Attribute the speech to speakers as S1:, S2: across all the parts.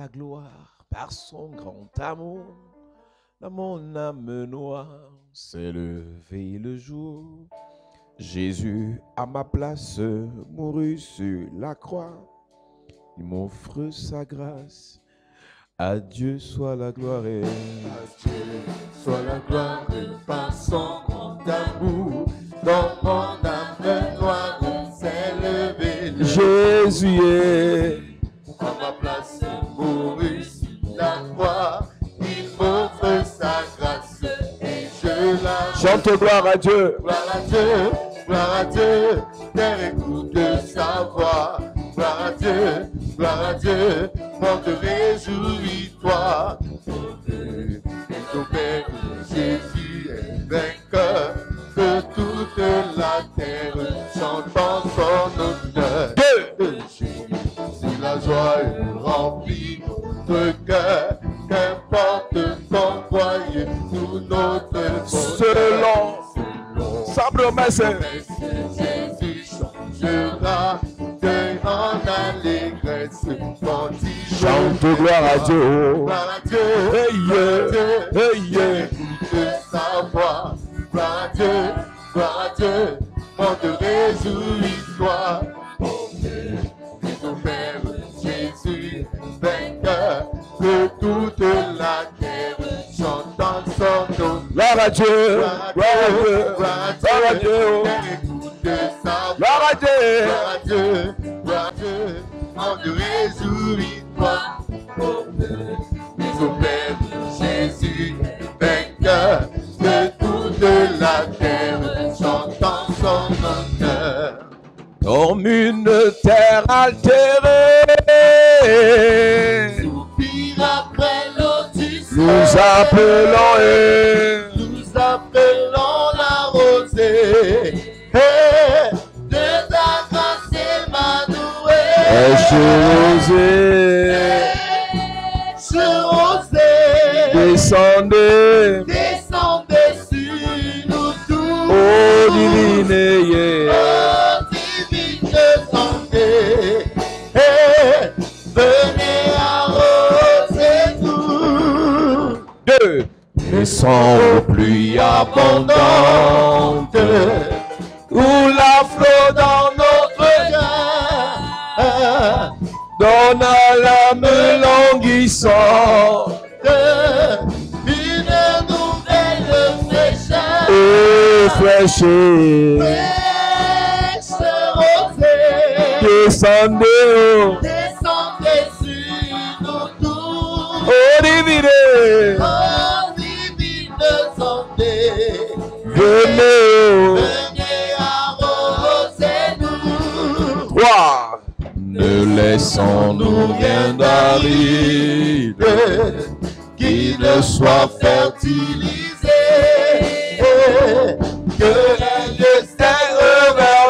S1: la gloire par son grand amour. Dans mon âme noire s'est levé le jour. Jésus à ma place mourut sur la croix. Il m'offre sa grâce. À Dieu soit la gloire.
S2: À Dieu soit la gloire par son grand amour. Dans mon âme noire s'est levé le
S1: Jésus est
S2: à ma place mourut sur la croix. Il m'offre sa grâce et je la
S1: chante gloire à Dieu.
S2: Gloire à Dieu, terre écoute sa voix. Gloire à Dieu, monde réjouis-toi. Et ton Père Jésus est vainqueur, que toute la terre chante en son honneur. Si la joie remplit notre cœur, qu'importe ton foyer, nous notre
S1: Selon sa promesse,
S2: Jésus changera deuil en allégresse.
S1: chante gloire à Dieu.
S2: Gloire à Dieu,
S1: Hey, yeah.
S2: écoute sa voix. Gloire à Dieu, monde réjouis-toi. Et ton Père Jésus, vainqueur, que toute la terre chante en son nom.
S1: Gloire à Dieu, gloire à Dieu, gloire à Dieu.
S2: Gloire à Dieu, monde réjouis-toi. Mais au Père Jésus, vainqueur, que toute la terre chante en son honneur.
S1: Comme une terre altérée,
S2: Soupir après l'eau du ciel,
S1: nous appelons
S2: la rosée. Hey, de ta grâce émanouée. Ce rosée,
S1: descendez,
S2: descendez sur nous tous.
S1: ô divine,
S2: Oh, divine santé, hey, venez arroser nous.
S1: deux, descend pluie abondante, où la flot dans notre
S2: cœur,
S1: donne à l'âme languissante,
S2: une nouvelle fraîcheur,
S1: et fraîcheur,
S2: fraîche rosée,
S1: descendez,
S2: descendez sur nous tous.
S1: ô divine,
S2: Oh, divine santé,
S1: venez,
S2: venez arroser nous.
S1: trois, ne laissons-nous rien d'aride,
S2: Qui ne soit fertilisé, que les lieux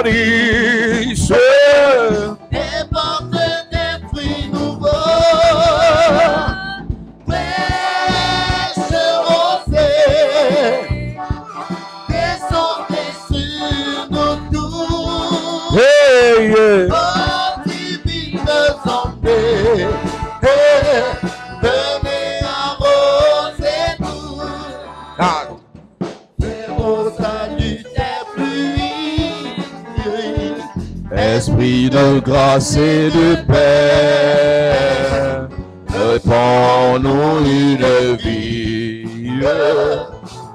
S1: verdissent,
S2: et porte des fruits nouveaux. Fraîche rosée, descendez sur nous tous.
S1: hey, yeah.
S2: Oh, divine santé, venez arroser nous.
S1: Quatre,
S2: Au salutaire pluie,
S1: esprit de grâce et de paix, répands-nous une vie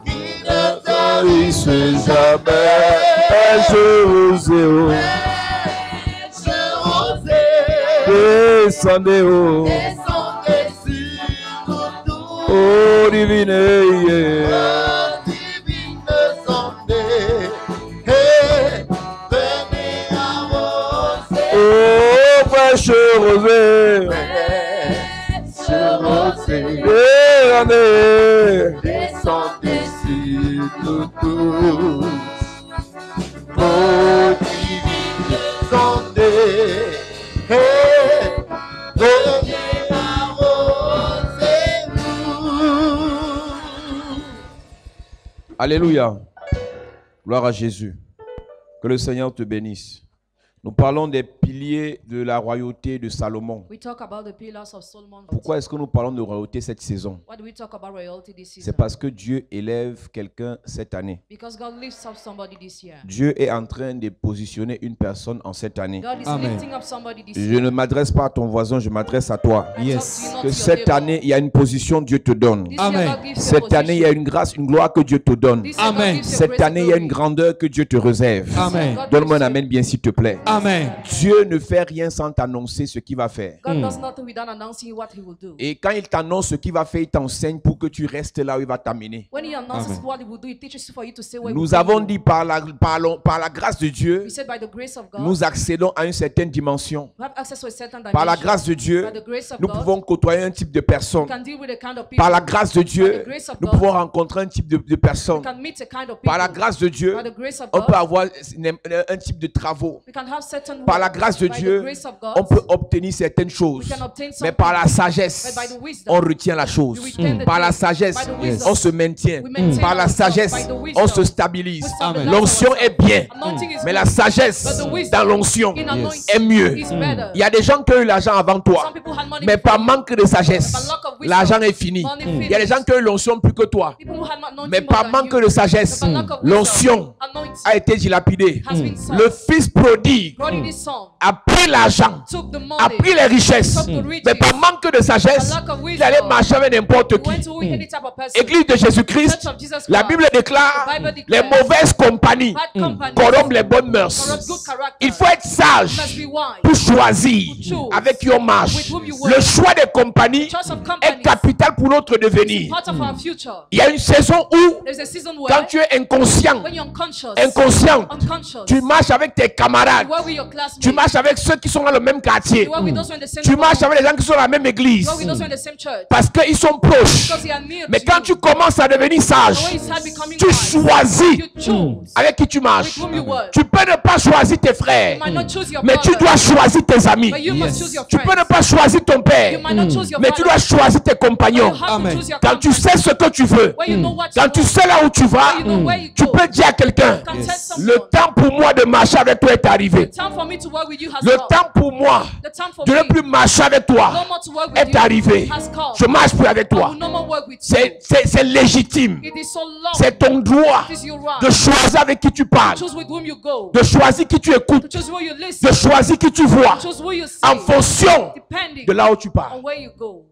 S2: qui ne tarisse
S1: jamais. Jésus,
S2: fraîche rosée,
S1: descendez, oh,
S2: descendez sur nous tous.
S1: oh divine, yeah.
S2: Oh, divine santé, hey, venez arroser.
S1: Oh fraîche rosée,
S2: Fraîche rosée,
S1: descendez,
S2: descendez sur nous tous. Oh, divine santé, hey, venez arroser nous.
S1: Alléluia. Gloire à Jésus. Que le Seigneur te bénisse. Nous parlons des piliers de la royauté de Salomon.
S3: We talk about the pillars of Solomon.
S1: Pourquoi est-ce que nous parlons de royauté cette saison?
S3: Why do we talk about royalty this season?
S1: C'est parce que Dieu élève quelqu'un cette année.
S3: Because God lifts up somebody this year.
S1: Dieu est en train de positionner une personne en cette année.
S3: God is
S2: Amen.
S3: lifting up somebody this
S1: Je
S3: year.
S1: ne m'adresse pas à ton voisin, je m'adresse à toi.
S3: I
S2: Yes.
S3: talk to you, not
S1: Que
S3: to your
S1: cette
S3: neighbor.
S1: année, il y a une position que Dieu te donne.
S3: This year,
S2: Amen.
S3: God gives you a
S1: Cette année, il y a
S3: position.
S1: une grâce, une gloire que Dieu te donne.
S3: This year, God
S2: Amen.
S3: gives you a
S1: Cette
S3: grace and
S1: année, il y a une
S3: glory.
S1: grandeur que Dieu te réserve.
S2: Amen.
S3: God
S1: Donne-moi un
S3: gives you-
S1: amen bien s'il te plaît.
S2: Amen.
S1: Dieu ne fait rien sans t'annoncer ce qu'il va faire.
S3: God does nothing without announcing what He will do.
S1: Et quand il t'annonce ce qu'il va faire, il t'enseigne pour que tu restes là où il va t'amener.
S3: When He announces
S2: Amen.
S3: what He will do, He teaches you for you to say where He will
S1: Nous
S3: take
S1: avons
S3: you.
S1: dit par la grâce de Dieu,
S3: We said by the grace of God,
S1: nous accédons à une certaine dimension.
S3: we have access to a certain dimension.
S1: Par la grâce de Dieu,
S3: By the grace of
S1: nous
S3: God,
S1: pouvons côtoyer un type de personne.
S3: we can deal with a kind of people.
S1: Par la grâce de
S3: By
S1: Dieu,
S3: the grace of
S1: nous
S3: God,
S1: pouvons rencontrer un type de
S3: we
S1: personne.
S3: can meet a kind of people.
S1: Par la grâce de Dieu,
S3: By the grace of
S1: on
S3: God,
S1: peut avoir un type de travaux.
S3: we can have certain
S1: Par la
S3: work.
S1: grâce de
S3: By
S1: Dieu,
S3: the grace of God,
S1: on peut obtenir certaines choses.
S3: we can obtain
S1: Mais
S3: something.
S1: par la sagesse,
S3: But by the wisdom,
S1: on retient la chose.
S3: we retain the
S1: Par la
S3: thing.
S1: sagesse,
S3: By the wisdom,
S1: on se maintient.
S3: we maintain
S1: Par la
S3: ourselves.
S1: sagesse,
S3: By the wisdom,
S1: on se stabilise.
S3: we stabilize
S1: L'onction
S3: ourselves.
S1: est bien,
S3: Anointing is
S1: mais
S3: good.
S1: la sagesse
S3: But the wisdom
S1: dans l'onction
S3: in anointing
S1: est mieux.
S3: is better.
S1: Il y a des gens qui ont eu l'argent avant toi,
S3: Some people had money
S1: mais
S3: before
S1: par
S3: you.
S1: manque de sagesse,
S3: But lack of wisdom,
S1: l'argent est fini.
S3: money
S1: Il y a des gens qui ont eu l'onction plus que toi,
S3: People who had not anointing
S1: mais
S3: more
S1: par
S3: than
S1: manque
S3: you.
S1: de sagesse,
S3: But lack of wisdom,
S1: l'onction
S3: anointing
S1: a été dilapidée.
S3: has been sold.
S1: Le fils prodigue
S3: Brody, this son
S1: a pris l'argent,
S3: took the money,
S1: a pris les richesses,
S3: took the riches,
S1: mais par manque de sagesse,
S3: but lack of wisdom,
S1: il allait marcher avec n'importe
S3: he
S1: qui.
S3: went to any type of person.
S1: Église de Jésus-Christ,
S3: Church of Jesus
S1: la
S3: Christ.
S1: Bible déclare
S3: The Bible
S1: les
S3: declares
S1: mauvaises compagnies
S3: bad companies
S1: corrompent les bonnes mœurs.
S3: corrupt good character.
S1: Il faut être
S3: You
S1: sage
S3: must be wise.
S1: pour choisir
S3: To choose
S1: avec qui on marche.
S3: with whom you work.
S1: Le choix des compagnies
S3: Choice of
S1: est
S3: companies
S1: capital pour notre devenir.
S3: part of our future.
S1: Il y a une saison où,
S3: There's a season where
S1: quand tu es inconscient,
S3: when you're unconscious,
S1: inconsciente, tu marches avec tes camarades,
S3: you work with your classmates,
S1: tu marches avec ceux qui sont dans le même quartier,
S3: you work with those who are in the same
S1: tu marches
S3: neighborhood,
S1: avec les gens qui sont dans la même église,
S3: you work with those who are in the same church,
S1: parce qu'ils sont proches.
S3: because they are near
S1: Mais
S3: to
S1: quand
S3: you.
S1: tu commences à devenir
S3: The
S1: sage,
S3: way you start becoming
S1: tu
S3: wise,
S1: choisis
S3: you choose
S1: avec qui tu marches.
S3: with whom you work.
S1: Tu peux ne pas choisir tes frères,
S3: You might not choose your
S1: mais tu
S3: brother,
S1: dois choisir tes amis.
S3: but you
S2: Yes.
S3: must choose your
S1: Tu peux
S3: friends.
S1: ne pas choisir ton
S3: You
S1: père,
S3: might not choose your
S1: mais tu
S3: father,
S1: dois choisir tes
S3: but you
S1: compagnons.
S3: have
S2: Amen.
S3: to choose your
S1: Quand tu
S3: company.
S1: sais ce que tu veux,
S3: When you know what
S1: quand
S3: you
S1: tu
S3: want,
S1: sais là où tu vas,
S3: when you know where you
S1: tu
S3: go,
S1: peux dire à quelqu'un,
S3: you can tell
S1: le
S3: someone,
S1: temps pour moi de marcher avec toi est
S3: the
S1: arrivé.
S3: time for me to work with you has
S1: Le
S3: come.
S1: temps pour moi
S3: The time for
S1: de ne
S3: me
S1: plus marcher avec
S3: no
S1: toi
S3: more to work with
S1: est
S3: you
S1: arrivé.
S3: has come.
S1: Je marche plus avec
S3: I
S1: toi.
S3: will no more work with you.
S1: C'est légitime.
S3: It is so long.
S1: C'est ton droit
S3: It is your right
S1: de choisir avec qui tu parles,
S3: to choose with whom you go,
S1: de choisir qui tu
S3: to
S1: écoutes,
S3: choose who you listen,
S1: de choisir qui tu vois,
S3: to choose who you see,
S1: en fonction
S3: depending
S1: de là où tu pars.
S3: on where you go.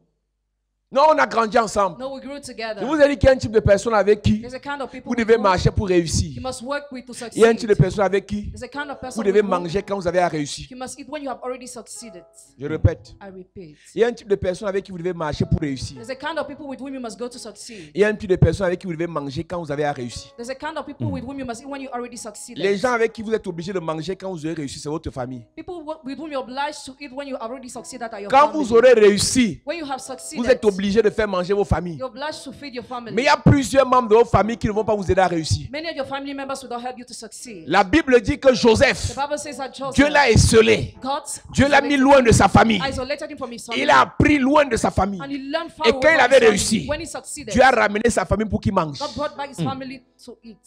S1: Non, on a grandi ensemble.
S3: No, we grew together.
S1: Je vous ai dit qu'il y a un type de personne avec qui
S3: There's a kind of people
S1: vous
S3: with
S1: devez
S3: whom
S1: marcher pour
S3: you
S1: réussir.
S3: must work with to
S1: Il y a un type de
S3: succeed.
S1: personne avec qui
S3: There's a kind of person
S1: vous devez
S3: with whom
S1: manger quand vous avez à réussir.
S3: you must eat when you have already succeeded.
S1: Je répète.
S3: I repeat.
S1: Il y a un type de personne avec qui vous devez marcher pour réussir.
S3: There's a kind of people with whom you must go to succeed.
S1: Il y a un type de personne avec qui vous devez manger quand vous avez à réussir.
S3: There's a kind of people with whom you must eat when you already succeeded.
S1: Les gens avec qui vous êtes obligé de manger quand vous aurez réussi, c'est votre famille.
S3: People with whom you're obliged to eat when you already succeeded at your
S1: Quand
S3: family.
S1: vous aurez réussi,
S3: When you have
S1: vous
S3: succeeded,
S1: êtes obligé de faire manger vos familles.
S3: you're obliged to feed your family.
S1: Mais il y a plusieurs membres de vos familles qui ne vont pas vous aider à réussir.
S3: Many of your family members will not help you to succeed.
S1: La Bible dit que
S3: The
S1: Joseph,
S3: Bible says that Joseph,
S1: Dieu l'a esselé.
S3: God
S1: Dieu l'a mis loin de sa famille.
S3: isolated him from his family.
S1: Il a appris loin de sa famille.
S3: And he learned far
S1: Et
S3: away
S1: quand il
S3: from
S1: avait
S3: his family.
S1: réussi,
S3: When he succeeded,
S1: Dieu a ramené sa famille pour qu'il mange.
S3: God brought back his family to eat.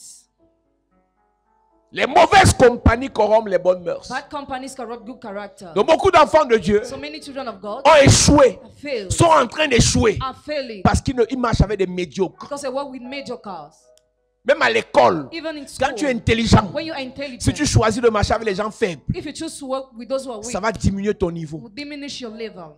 S1: Les mauvaises compagnies corrompent les bonnes mœurs.
S3: Bad companies corrupt good character.
S1: Donc beaucoup d'enfants de Dieu
S3: So many children of God
S1: ont échoué,
S3: have failed,
S1: sont en train d'échouer
S3: are failing
S1: parce qu'ils marchent avec des médiocres.
S3: because they work with major cars.
S1: Même à l'école,
S3: Even in school,
S1: quand tu es intelligent,
S3: when you are intelligent,
S1: si tu choisis de marcher avec les gens faibles,
S3: if you choose to work with those who are weak,
S1: ça va diminuer ton
S3: it
S1: niveau.
S3: will diminish your level.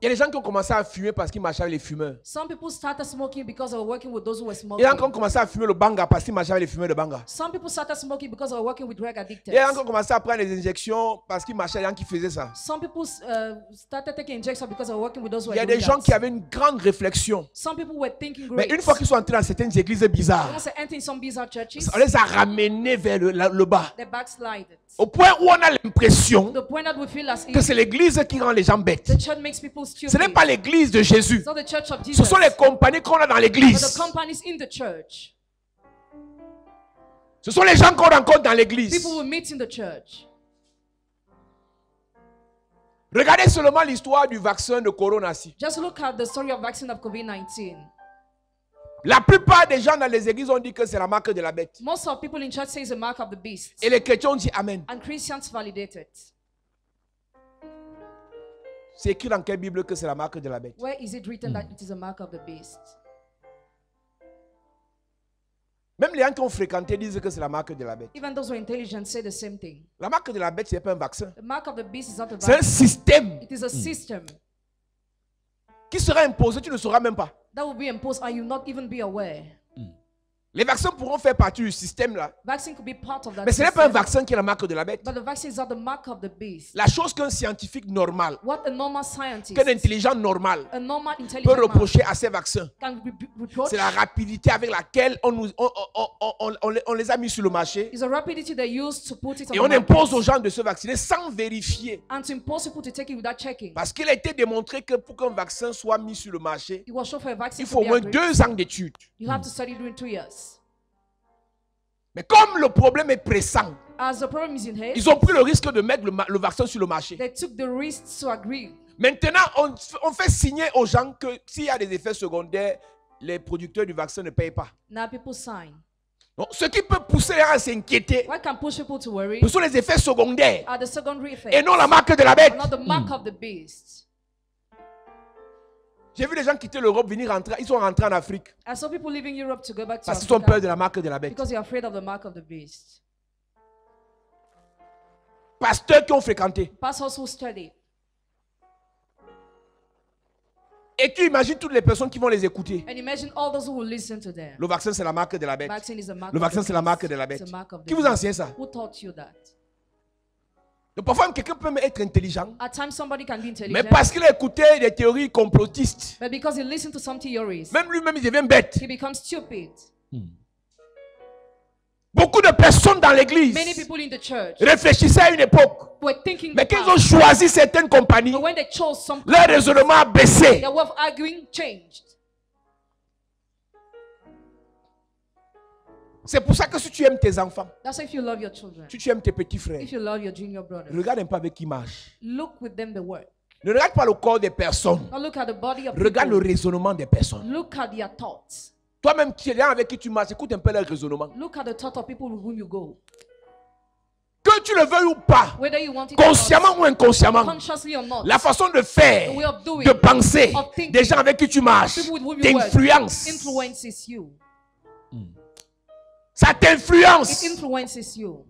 S1: Il y a des gens qui ont commencé à fumer parce qu'ils marchaient avec les fumeurs.
S3: Some people started smoking because they were working with those who were
S1: Il y
S3: smoking.
S1: a des gens qui ont commencé à fumer le banga parce qu'ils marchaient avec les fumeurs de banga.
S3: Some people started smoking because they were working with drug
S1: Il
S3: addicted.
S1: y a des gens qui ont commencé à prendre des injections parce qu'ils marchaient avec les gens qui faisaient ça.
S3: Some people started taking injections because they were working with those who
S1: Il y
S3: were
S1: a des
S3: doing
S1: gens
S3: that.
S1: qui avaient une grande réflexion.
S3: Some people were thinking
S1: Mais
S3: great.
S1: une fois qu'ils sont entrés dans certaines églises bizarres,
S3: Once they enter in some bizarre churches,
S1: on les a ramenés vers le bas.
S3: they backslided.
S1: Au point où on a l'impression
S3: To the point that we feel as
S1: que
S3: if
S1: c'est l'église qui rend les gens bêtes.
S3: the church makes people stupid.
S1: Ce n'est pas l'église de Jésus.
S3: It's not the church of
S1: Ce
S3: Jesus.
S1: sont les compagnies qu'on a dans
S3: But the
S1: l'église.
S3: companies in the church.
S1: Ce sont les gens qu'on rencontre dans l'église.
S3: People will meet in the church.
S1: Regardez seulement l'histoire du vaccin de Corona.
S3: Just look at the story of vaccine of COVID-19.
S1: La plupart des gens dans les églises ont dit que c'est la marque de la bête.
S3: Most of people in church say it's a mark of the beast.
S1: Et les chrétiens ont dit Amen.
S3: And Christians validate it.
S1: C'est écrit dans quelle Bible que c'est la marque de la bête?
S3: Where is it written that it is a mark of the beast?
S1: Même les gens qui ont fréquenté disent que c'est la marque de la bête.
S3: Even those who are intelligent say the same thing.
S1: La marque de la bête, ce n'est pas un vaccin.
S3: The mark of the beast is not a
S1: C'est un
S3: vaccine.
S1: système
S3: It is a system
S1: qui sera imposé, tu ne sauras même pas.
S3: that will be imposed and you will not even be aware.
S1: Les vaccins pourront faire partie du système là.
S3: Vaccine could be part of that
S1: Mais ce n'est pas un
S3: system,
S1: vaccin qui est la marque de la bête.
S3: but the vaccine is not the mark of the beast.
S1: La chose qu'un scientifique normal,
S3: What a normal scientist,
S1: qu'un intelligent normal
S3: a normal
S1: peut
S3: intelligent man
S1: reprocher à ces vaccins,
S3: can reproach
S1: c'est la rapidité avec laquelle on les a mis sur le marché.
S3: is the rapidity they use to put it on
S1: Et
S3: the
S1: on
S3: market
S1: impose aux gens de se vacciner sans vérifier.
S3: and to impose people to take it without checking.
S1: Parce qu'il a été démontré que pour qu'un vaccin soit mis sur le marché,
S3: It was shown for a vaccine
S1: il
S3: to
S1: faut au
S3: be
S1: moins
S3: agreed.
S1: 2 ans d'études.
S3: You have to study during 2 years.
S1: Mais comme le problème est pressant,
S3: As the problem is in haste,
S1: ils ont pris le risque de mettre le vaccin sur le marché.
S3: they took the risk to agree.
S1: Maintenant, on fait signer aux gens que s'il y a des effets secondaires, les producteurs du vaccin ne payent pas.
S3: Now people sign.
S1: Donc, ce qui peut pousser les gens à s'inquiéter,
S3: What can push people to worry
S1: ce sont les effets secondaires
S3: are the secondary effects,
S1: et non la marque de la bête.
S3: not the mark of the beast.
S1: J'ai vu des gens quitter l'Europe, ils sont rentrés en Afrique
S3: I saw people leaving Europe to go back to
S1: parce qu'ils ont peur
S3: Africa
S1: de la marque de la bête.
S3: because they are afraid of the mark of the beast.
S1: Pasteurs qui ont fréquenté.
S3: Pastors who study.
S1: Et tu imagines toutes les personnes qui vont les écouter.
S3: And imagine all those who will listen to them.
S1: Le vaccin, c'est la marque de la bête.
S3: Vaccine is a mark
S1: Le
S3: of
S1: vaccin,
S3: the
S1: c'est la
S3: beast.
S1: marque de la bête.
S3: It's a mark of the
S1: Qui vous
S3: beast.
S1: enseigne ça?
S3: Who taught you that?
S1: Donc, parfois, quelqu'un peut même être intelligent,
S3: At times somebody can be
S1: mais
S3: intelligent,
S1: parce qu'il a écouté des théories complotistes,
S3: but because he listened to some theories,
S1: même lui-même, il devient bête.
S3: he becomes stupid.
S1: Beaucoup de personnes dans l'église
S3: Many people in the church
S1: réfléchissaient à une époque,
S3: were thinking
S1: mais
S3: the
S1: qu'ils ont
S3: past,
S1: choisi certaines compagnies,
S3: but when they chose some
S1: leur raisonnement a baissé.
S3: their way of arguing changed.
S1: C'est pour ça que si tu aimes tes enfants,
S3: That's why if you love your children,
S1: si tu aimes tes petits frères,
S3: if you love your junior brothers,
S1: regarde un peu avec qui marche.
S3: look with them the work.
S1: Ne regarde pas le corps des personnes,
S3: Not look at the body of
S1: regarde le
S3: people.
S1: raisonnement des personnes.
S3: Look at their thoughts.
S1: Toi-même, qui es là avec qui tu marches, écoute un peu leur raisonnement.
S3: Look at the thought of people with whom you go.
S1: Que tu le veuilles ou pas,
S3: Whether you want it or
S1: consciemment ou inconsciemment,
S3: not, consciously or not,
S1: la façon de faire,
S3: the way of doing,
S1: de penser
S3: of thinking,
S1: des gens avec qui tu marches
S3: people with whom you work,
S1: t'influence.
S3: influences you.
S1: Ça
S3: It
S1: t'influence.
S3: influences you.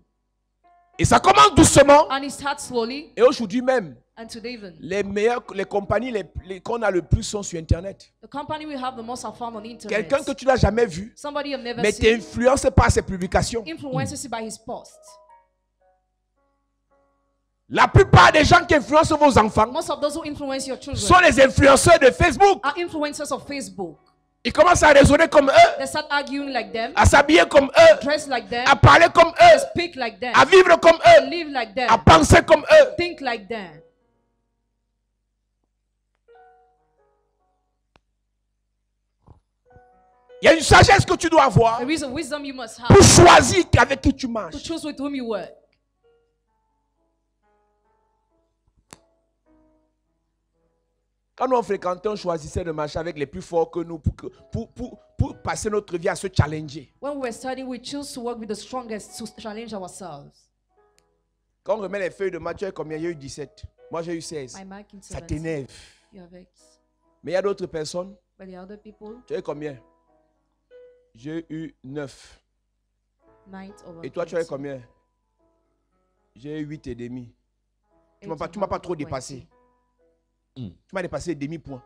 S1: Et ça commence doucement.
S3: And it starts slowly.
S1: Et aujourd'hui même,
S3: And today even,
S1: les compagnies qu'on a le plus sont sur Internet.
S3: the company we have the most are found on the internet.
S1: Quelqu'un que tu n'as jamais vu,
S3: Somebody you've never
S1: mais
S3: seen,
S1: t'influence par ses publications.
S3: influences you by his post.
S1: La plupart des gens qui influencent vos enfants
S3: Most of those who influence your children
S1: sont les influenceurs de Facebook.
S3: are influencers of Facebook.
S1: Ils commencent à raisonner comme eux,
S3: They start arguing like them,
S1: à s'habiller comme eux,
S3: dress like them,
S1: à parler comme eux,
S3: speak like them,
S1: à vivre comme eux,
S3: live like them,
S1: à penser comme eux.
S3: think like them.
S1: Il y a une sagesse que tu dois avoir
S3: There is a wisdom you must have
S1: pour choisir avec qui tu
S3: to
S1: marches.
S3: choose with whom you work.
S1: Quand nous on fréquentait, on choisissait de marcher avec les plus forts que nous pour passer notre vie à se challenger.
S3: When we were studying, we choose to work with the strongest to challenge ourselves.
S1: Quand on remet les feuilles de match, tu as eu combien? J'ai eu 17. Moi, j'ai eu 16.
S3: My mark in Ça
S1: Ça
S3: 17.
S1: t'énerve.
S3: You have X.
S1: Mais il y a d'autres personnes.
S3: But the other people,
S1: Tu as eu combien? J'ai eu 9.
S3: 9 over
S1: Et toi, tu as eu
S3: 20.
S1: combien? J'ai eu 8 et demi. Tu
S3: Eight
S1: ne m'as pas
S3: over
S1: trop
S3: 20.
S1: dépassé. Tu m'as dépassé demi-point.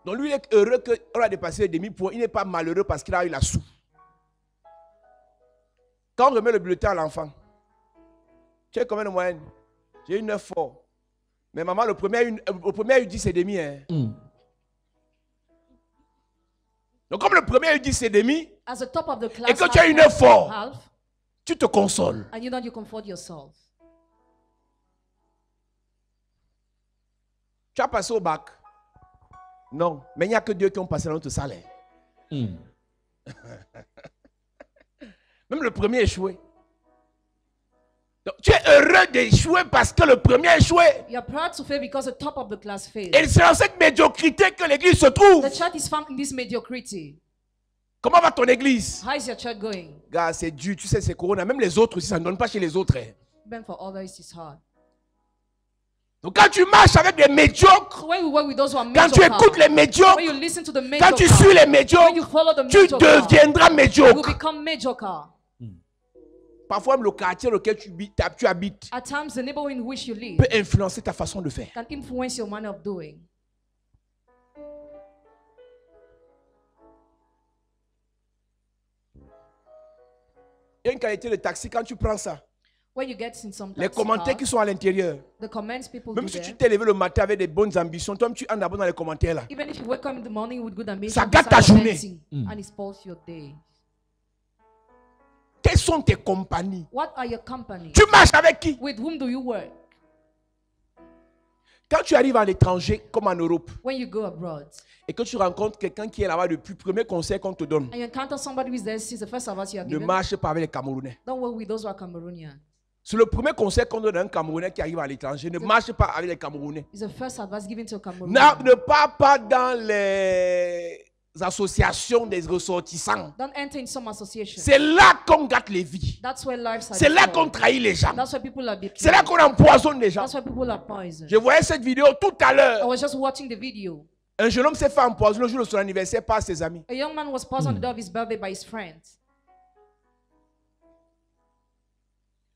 S1: Donc lui, il est heureux qu'on a dépassé demi-point. Il n'est pas malheureux parce qu'il a eu la soupe. Quand on remet le bulletin à l'enfant, tu as combien de moyenne? J'ai eu 9 forts. Mais maman, le premier a eu 10 et demi. Hein. Donc comme le premier a eu 10 et demi,
S3: As the top of the class,
S1: et que tu as eu 9 forts,
S3: half,
S1: tu te consoles.
S3: and you know you comfort yourself.
S1: Tu as passé au bac? Non. Mais il n'y a que Dieu qui ont passé dans notre salaire. Même le premier échoué. Donc, tu es heureux d'échouer parce que le premier a échoué.
S3: You are proud to fail because the top of the class failed.
S1: Et c'est dans cette médiocrité que l'église se trouve.
S3: The church is found in this mediocrity.
S1: Comment va ton église?
S3: How is your church going?
S1: Gars, c'est dur, tu sais, c'est Corona. Même les autres aussi, ça ne donne pas chez les autres. Hein.
S3: Even for others, it's hard.
S1: Donc quand tu marches avec des médiocres,
S3: So when we work with those who are
S1: quand tu
S3: mediocre,
S1: écoutes les médiocres,
S3: when you listen to the
S1: quand tu
S3: mediocre,
S1: suis les
S3: when you
S1: médiocres,
S3: follow the
S1: tu
S3: mediocre,
S1: deviendras
S3: you
S1: médiocre.
S3: become mediocre.
S1: Parfois même le quartier dans lequel tu habites
S3: At times, the neighborhood in which you live
S1: peut influencer ta façon de faire.
S3: can influence your manner of doing.
S1: Il y a une qualité de taxi, quand tu prends ça,
S3: When you get in some
S1: les
S3: taxi
S1: commentaires
S3: car,
S1: qui sont à l'intérieur,
S3: the comments people
S1: même
S3: do
S1: si tu
S3: there,
S1: t'es levé le matin avec des bonnes ambitions, toi tu entres d'abord dans les commentaires là.
S3: even if you wake up in the morning with good ambition,
S1: Ça
S3: you
S1: gâte
S3: start
S1: ta journée.
S3: commenting, and it spoils your day.
S1: Quelles sont tes compagnies?
S3: What are your companies?
S1: Tu marches avec qui?
S3: With whom do you work?
S1: Quand tu arrives à l'étranger, comme en Europe,
S3: When you go abroad
S1: et que tu rencontres quelqu'un qui est là-bas depuis, premier conseil qu'on te donne,
S3: and you encounter somebody who is there since the first advice you are
S1: ne
S3: given,
S1: marche pas avec les Camerounais.
S3: don't work with those who are Cameroonians.
S1: C'est le premier conseil qu'on donne à un Camerounais qui arrive à l'étranger. Ne marche pas avec les Camerounais.
S3: It's the first advice given to a Cameroonian.
S1: Ne pars pas dans les associations des ressortissants.
S3: Don't enter in some association.
S1: C'est là qu'on gâte les vies.
S3: That's where lives are
S1: C'est là qu'on
S3: destroyed.
S1: trahit les gens.
S3: That's where people are
S1: C'est là
S3: betrayed.
S1: qu'on empoisonne les gens.
S3: That's where people are poisoned.
S1: Je voyais cette vidéo tout à
S3: I
S1: l'heure.
S3: was just watching the video.
S1: Un jeune homme s'est fait empoisonner le jour de son anniversaire par ses amis.
S3: A young man was poisoned on the day of his birthday by his friends.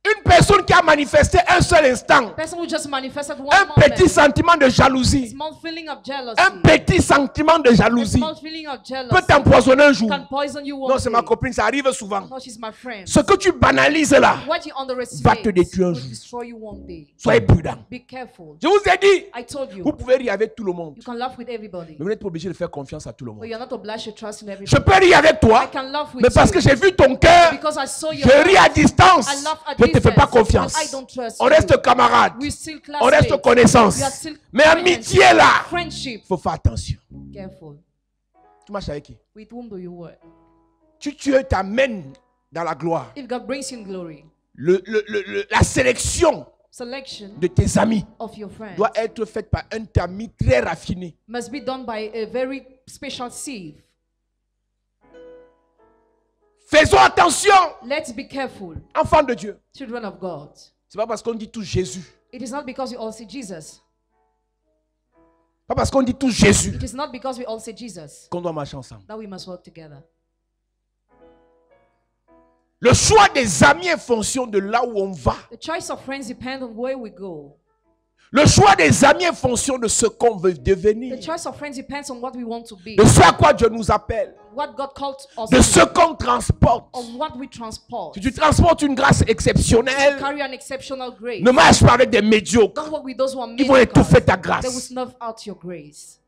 S1: Une personne qui a manifesté un seul instant,
S3: A person who just manifested one
S1: un
S3: moment.
S1: petit sentiment de jalousie,
S3: Small feeling of jealousy.
S1: un petit sentiment de
S3: A
S1: jalousie
S3: small feeling of
S1: peut
S3: jealousy
S1: t'empoisonner un jour.
S3: can poison you one
S1: Non, c'est ma
S3: day.
S1: copine, ça arrive souvent.
S3: No, she's my friend.
S1: Ce que tu banalises là,
S3: What you underestimate
S1: va te détruire un
S3: will
S1: jour.
S3: destroy you one day.
S1: Soyez prudent.
S3: Be careful.
S1: Je vous ai dit,
S3: I told you,
S1: vous pouvez rire avec tout le monde,
S3: you can laugh with everybody,
S1: mais vous n'êtes pas obligé de faire confiance à tout le
S3: but
S1: monde.
S3: you're not obliged to trust in
S1: Je
S3: everybody.
S1: peux rire avec
S3: I
S1: toi,
S3: can laugh with
S1: mais parce
S3: you
S1: que j'ai vu ton cœur,
S3: because I saw your
S1: je ris à
S3: heart.
S1: distance.
S3: I laugh at
S1: Je ne te fais pas
S3: distance,
S1: confiance.
S3: but I don't trust
S1: On
S3: you.
S1: reste camarades,
S3: We still
S1: on reste
S3: classmates.
S1: connaissances.
S3: We are still
S1: Mais
S3: friends.
S1: amitié là,
S3: Friendship.
S1: il faut faire attention.
S3: Careful.
S1: Tu marches avec qui?
S3: With whom do you work?
S1: Dieu t'amène dans la gloire.
S3: If God brings you in glory,
S1: La sélection
S3: selection
S1: de tes amis
S3: of your friends
S1: doit être faite par un ami très raffiné.
S3: must be done by a very special sieve.
S1: Faisons attention,
S3: Let's be careful,
S1: enfants de Dieu.
S3: children of God.
S1: C'est pas parce qu'on dit tout Jésus.
S3: It is not because we all say Jesus.
S1: Pas parce qu'on dit tout Jésus
S3: It is not because we all say Jesus
S1: qu'on doit marcher ensemble.
S3: that we must work together.
S1: Le choix des amis est fonction de là où on va.
S3: The choice of friends depends on where we go.
S1: Le choix des amis est fonction de ce qu'on veut
S3: The
S1: devenir.
S3: choice of friends depends on what we want to be,
S1: De ce à quoi Dieu nous appelle.
S3: what God called us
S1: De ce
S3: to,
S1: qu'on transporte.
S3: on what we transport.
S1: Si tu transportes une grâce exceptionnelle,
S3: Carry an exceptional grace.
S1: ne marche pas avec des médiocres.
S3: Don't work with those who are
S1: Ils vont étouffer ta
S3: mediocre. They will
S1: grâce.
S3: snuff out your grace.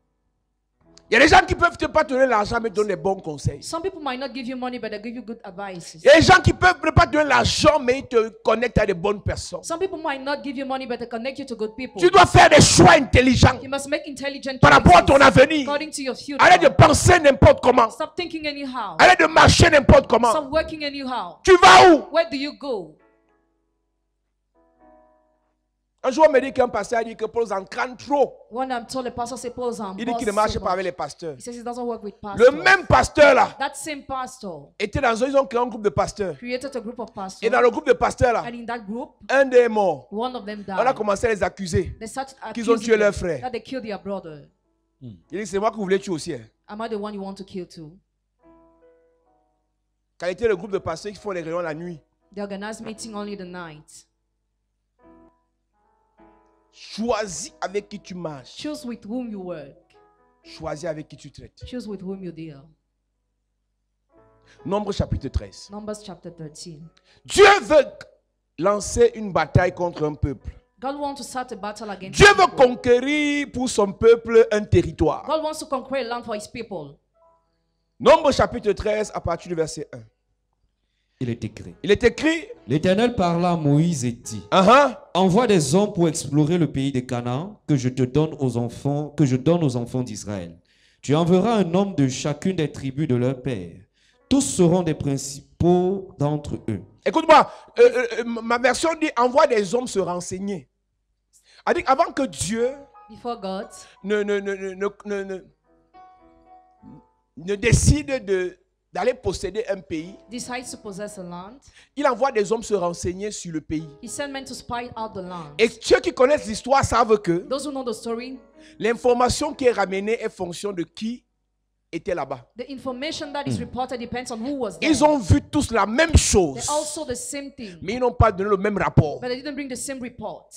S1: Il y a des gens qui peuvent pas te donner l'argent mais te donner des bons conseils.
S3: Some people might not give you money, but they give you good advice.
S1: Il y a des gens qui peuvent ne pas te donner l'argent mais ils te connectent à des bonnes personnes.
S3: Some people might not give you money, but they connect you to good people.
S1: Tu dois faire des choix intelligents
S3: You must make intelligent
S1: par rapport à ton
S3: choices
S1: avenir.
S3: according to your future.
S1: Arrête de penser n'importe comment.
S3: Stop thinking anyhow.
S1: Arrête de marcher n'importe comment.
S3: Stop working anyhow.
S1: Tu vas où?
S3: Where do you go?
S1: Un jour, on me dit qu'un pasteur a dit que Paul en crâne trop.
S3: One I'm told the pastor say Paul's on
S1: Il dit
S3: boss
S1: qu'il ne marche
S3: so
S1: pas avec
S3: much.
S1: les pasteurs.
S3: He says he doesn't work with
S1: Le
S3: pastors.
S1: même pasteur là
S3: That same pastor
S1: était dans ils ont créé un groupe de pasteurs.
S3: created a group of pastors.
S1: Et dans le groupe de pasteurs là,
S3: And in that group,
S1: un des est mort.
S3: one of them
S1: On a
S3: died.
S1: commencé à les accuser.
S3: They started
S1: Qu'ils ont
S3: accusing
S1: tué leur
S3: them
S1: frère.
S3: that they killed their brother.
S1: Il dit c'est moi que vous voulez tuer aussi. Hein.
S3: Am I the one you want to kill too?
S1: Quand il était le groupe de pasteurs qui font les réunions la nuit.
S3: They organize meeting only the night.
S1: Choisis avec qui tu marches.
S3: Choose with whom you work.
S1: Choisis avec qui tu traites.
S3: Choose with whom you deal.
S1: Nombre chapitre 13.
S3: Numbers chapter 13.
S1: Dieu veut lancer une bataille contre un peuple.
S3: God wants to start a battle against
S1: Dieu veut
S3: people.
S1: conquérir pour son peuple un territoire.
S3: God wants to conquer a land for his people.
S1: Nombre chapitre 13 à partir du verset 1.
S4: Il est écrit.
S1: Il est écrit,
S4: L'Éternel parla à Moïse et dit,
S1: uh-huh,
S4: envoie des hommes pour explorer le pays de Canaan que je donne aux enfants d'Israël. Tu enverras un homme de chacune des tribus de leur père. Tous seront des pour d'entre eux.
S1: Écoute-moi, ma version dit envoie des hommes se renseigner. C'est-à-dire avant que Dieu
S3: Before God
S1: ne décide d'aller posséder un pays,
S3: decides to possess a land,
S1: il envoie des hommes se renseigner sur le pays.
S3: he sent men to spy out the land.
S1: Et ceux qui connaissent l'histoire savent que
S3: Those who know the story,
S1: l'information qui est ramenée est fonction de qui était là-bas.
S3: the information that is reported depends on who was there.
S1: Ils ont vu tous la même
S3: They
S1: chose,
S3: all saw the same thing,
S1: mais ils n'ont pas donné le même rapport.
S3: but they didn't bring the same report.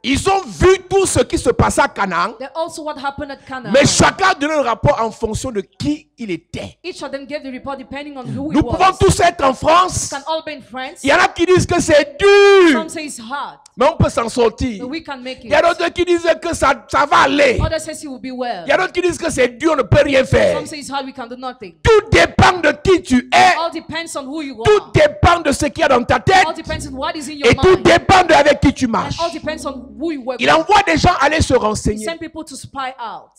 S1: Ils ont vu tout ce qui se passait à Canaan,
S3: They also what happened at Canaan.
S1: mais chacun a donné le rapport en fonction de qui il était.
S3: Each of them gave the report depending on who
S1: Nous
S3: it
S1: pouvons
S3: was.
S1: tous être en France.
S3: Can all be in France.
S1: Il y en a qui disent que c'est dur,
S3: Some say it's hard,
S1: mais on peut s'en sortir.
S3: but we can make
S1: Il y a
S3: it.
S1: d'autres qui disent que ça va aller.
S3: Others say it will be well.
S1: Il y a d'autres qui disent que c'est dur, on ne peut rien faire.
S3: Some say it's hard, we can do nothing.
S1: Tout dépend de qui tu es.
S3: All depends on who you
S1: Tout
S3: are.
S1: dépend de ce qu'il y a dans ta tête.
S3: All depends on what is in your
S1: Et tout
S3: mind.
S1: dépend de avec qui tu
S3: And
S1: marches.
S3: all depends on who you work
S1: Il
S3: with.
S1: envoie des gens aller se
S3: He
S1: renseigner.
S3: send people to spy out.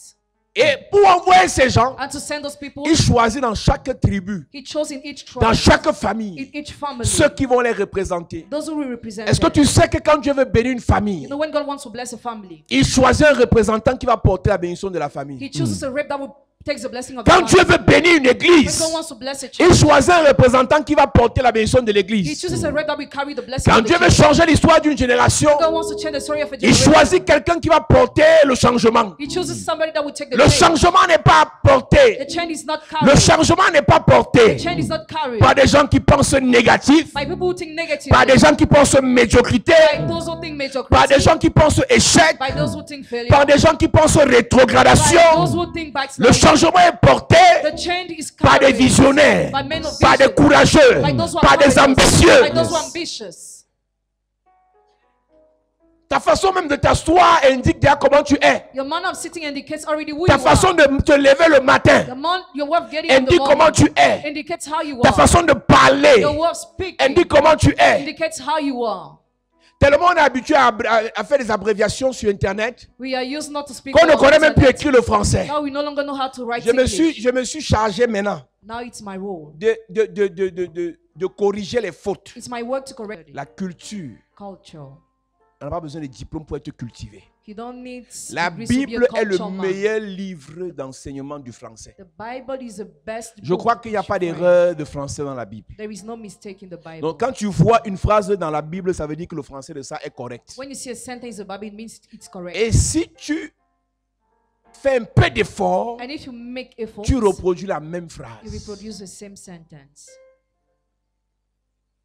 S1: Et pour envoyer ces gens,
S3: And to send those people,
S1: il choisit dans chaque tribu,
S3: he chose in each
S1: dans
S3: tribe,
S1: chaque
S3: in
S1: famille,
S3: each family,
S1: ceux qui vont les représenter.
S3: those who will represent
S1: Est-ce que
S3: them.
S1: tu sais que quand Dieu veut bénir une famille,
S3: You know, when God wants to bless a family,
S1: il choisit un représentant qui va porter la bénédiction de la famille.
S3: he chooses a rep that will take the blessing of the
S1: Quand Dieu
S3: family.
S1: veut bénir une
S3: When
S1: église,
S3: God wants to bless a
S1: il
S3: church,
S1: choisit un représentant qui va porter la bénédiction de
S3: he
S1: l'église.
S3: chooses a rep that will carry the blessing
S1: Quand
S3: of the
S1: Dieu veut
S3: church.
S1: changer l'histoire d'une génération,
S3: God wants to change the story of a
S1: il
S3: generation.
S1: choisit quelqu'un qui va porter le changement.
S3: He chooses somebody that will take the
S1: Le
S3: change.
S1: changement n'est pas
S3: The
S1: porté.
S3: change is not
S1: Le
S3: carried.
S1: changement n'est pas
S3: The
S1: porté
S3: change is not carried
S1: par des gens qui pensent négatif,
S3: by people who think negative,
S1: par des gens qui pensent médiocrité,
S3: by those who think
S1: par des
S3: mediocrity,
S1: gens qui pensent échec,
S3: by those who think failure,
S1: par des gens qui pensent
S3: by
S1: rétrogradation.
S3: those who think
S1: Le
S3: backsliding.
S1: changement est porté
S3: The change is
S1: par des
S3: carried
S1: visionnaires,
S3: by men of
S1: par des
S3: vision,
S1: courageux,
S3: by those who
S1: par
S3: are
S1: des
S3: courageous,
S1: ambitieux.
S3: by those who are ambitious.
S1: Ta façon même de t'asseoir indique déjà comment tu es.
S3: Your manner of sitting indicates already who
S1: Ta
S3: you
S1: façon
S3: are.
S1: de te lever le matin
S3: Your way of getting in the
S1: indique comment
S3: morning
S1: tu es.
S3: indicates how you
S1: Ta
S3: are.
S1: façon de parler
S3: Your way of speaking
S1: indique comment tu es.
S3: indicates how you are.
S1: Tellement on est habitué à faire des abréviations sur Internet
S3: We are used not to speak
S1: qu'on ne
S3: on
S1: connaît même plus
S3: internet.
S1: écrire le français.
S3: Now we no longer know how to write
S1: Je
S3: English.
S1: me suis chargé maintenant
S3: Now it's my role.
S1: de corriger les fautes.
S3: It's my work to correct
S1: La culture.
S3: culture.
S1: On n'a pas besoin de diplôme pour être cultivé.
S3: You don't need
S1: La
S3: degrees to be a
S1: Bible est le
S3: culture man.
S1: meilleur livre d'enseignement du français.
S3: The Bible is the best
S1: Je
S3: book
S1: crois qu'il n'y a
S3: to
S1: pas
S3: teach
S1: d'erreur de français dans la Bible.
S3: French. There is no mistake in the Bible.
S1: Donc quand tu vois une phrase dans la Bible, ça veut dire que le français de ça est correct.
S3: When you see a sentence in the Bible, it means it's correct.
S1: Et si tu fais un peu d'effort,
S3: And if you make efforts,
S1: tu reproduis la même
S3: you
S1: phrase.
S3: reproduce the same sentence.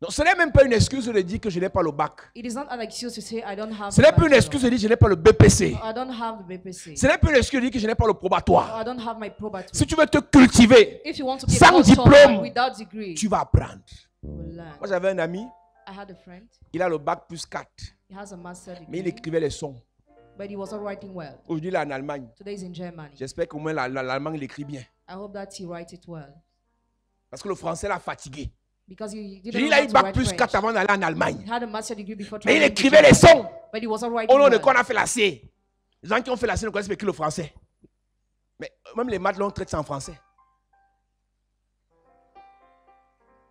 S1: Donc ce n'est même pas une excuse de dire que je n'ai pas le bac.
S3: It is not an excuse to say I don't have.
S1: Ce
S3: the
S1: n'est pas une
S3: bachelor.
S1: excuse de dire que je n'ai pas le BPC.
S3: I don't have the BPC.
S1: Ce n'est pas une excuse de dire que je n'ai pas le
S3: Or
S1: probatoire.
S3: I don't have my probatoire.
S1: Si tu veux te cultiver,
S3: If you want to be
S1: sans
S3: a culture
S1: diplôme,
S3: man without degree,
S1: tu vas apprendre.
S3: you will learn.
S1: Moi j'avais un ami,
S3: I had a friend.
S1: il a le bac plus 4,
S3: He has a master
S1: mais il
S3: degree,
S1: écrivait les sons.
S3: but he was not writing well.
S1: Aujourd'hui il est en Allemagne.
S3: Today he's in Germany.
S1: J'espère qu'au moins l'allemand il écrit bien.
S3: I hope that he writes it well
S1: Parce que le français l'a fatigué.
S3: because he
S1: J'ai
S3: didn't
S1: dit, il
S3: know
S1: a
S3: how
S1: eu
S3: to
S1: bac
S3: write
S1: plus
S3: French.
S1: 4 avant d'aller en Allemagne.
S3: He had a master degree before
S1: Mais il
S3: traveling to
S1: écrivait les
S3: Germany,
S1: sons.
S3: but he was not writing
S1: Au nom de
S3: well.
S1: quoi on a fait la C. Les gens qui ont fait la C ne connaissent pas écrire le français. Mais même les maths, l'on traite ça en français.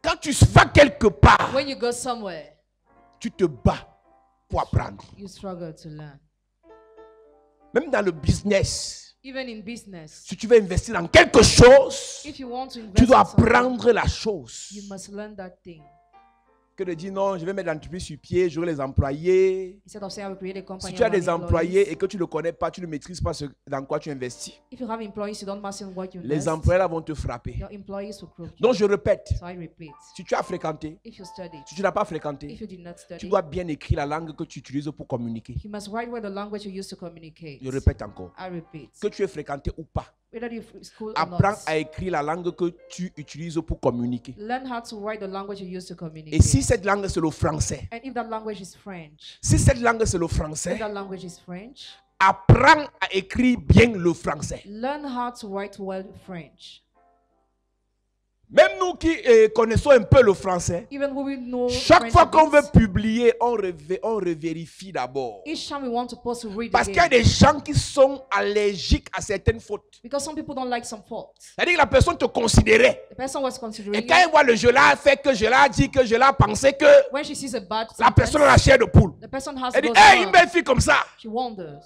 S1: Quand tu vas quelque part,
S3: When you go somewhere,
S1: tu te bats pour apprendre.
S3: you struggle to learn.
S1: Même dans le business,
S3: Even in business,
S1: si tu veux investir dans quelque chose,
S3: if you want to invest
S1: tu dois
S3: in something,
S1: apprendre la chose.
S3: you must learn that thing.
S1: Que de dire non, je vais mettre l'entreprise sur pied, j'aurai les employés.
S3: Instead of saying I will create a company,
S1: Si tu as
S3: I will
S1: des
S3: have
S1: employés
S3: employees.
S1: et que tu ne connais pas, tu ne maîtrises pas dans quoi tu investis,
S3: If you have employees, you don't master in what you
S1: les
S3: invest,
S1: employés là vont te frapper.
S3: your employees will croak you.
S1: Donc je répète,
S3: So I repeat,
S1: si tu as fréquenté,
S3: if you studied,
S1: si tu n'as pas fréquenté,
S3: if you did not
S1: tu
S3: study,
S1: dois bien écrire la langue que tu utilises pour communiquer.
S3: you must write where the language you use to communicate.
S1: Je répète encore,
S3: I repeat,
S1: que tu aies fréquenté ou pas,
S3: whether you school or
S1: apprends
S3: not,
S1: à écrire la langue que tu utilises pour communiquer.
S3: learn how to write the language you use to communicate.
S1: Et si cette langue c'est le français,
S3: And if that language is French,
S1: si cette langue c'est le
S3: if
S1: français,
S3: that language is French,
S1: apprends à écrire bien le français.
S3: learn how to write well French.
S1: Même nous qui connaissons un peu le français,
S3: Even when we know
S1: chaque
S3: French
S1: fois
S3: a
S1: qu'on
S3: bit,
S1: veut publier, on revérifie d'abord.
S3: each time we want to post, we read
S1: Parce qu'il y a
S3: again.
S1: des gens qui sont allergiques à certaines fautes.
S3: Because some people don't like some faults.
S1: C'est-à-dire que la personne te considérait.
S3: The person was
S1: Et
S3: considering
S1: quand elle voit le je l'ai fait, que je l'ai dit, que je l'ai pensé, que
S3: when she sees a bad
S1: la personne a la
S3: sentence,
S1: chair de poule.
S3: the person has
S1: Elle dit,
S3: those
S1: hey, une
S3: nerves.
S1: belle fille comme ça.
S3: She wonders.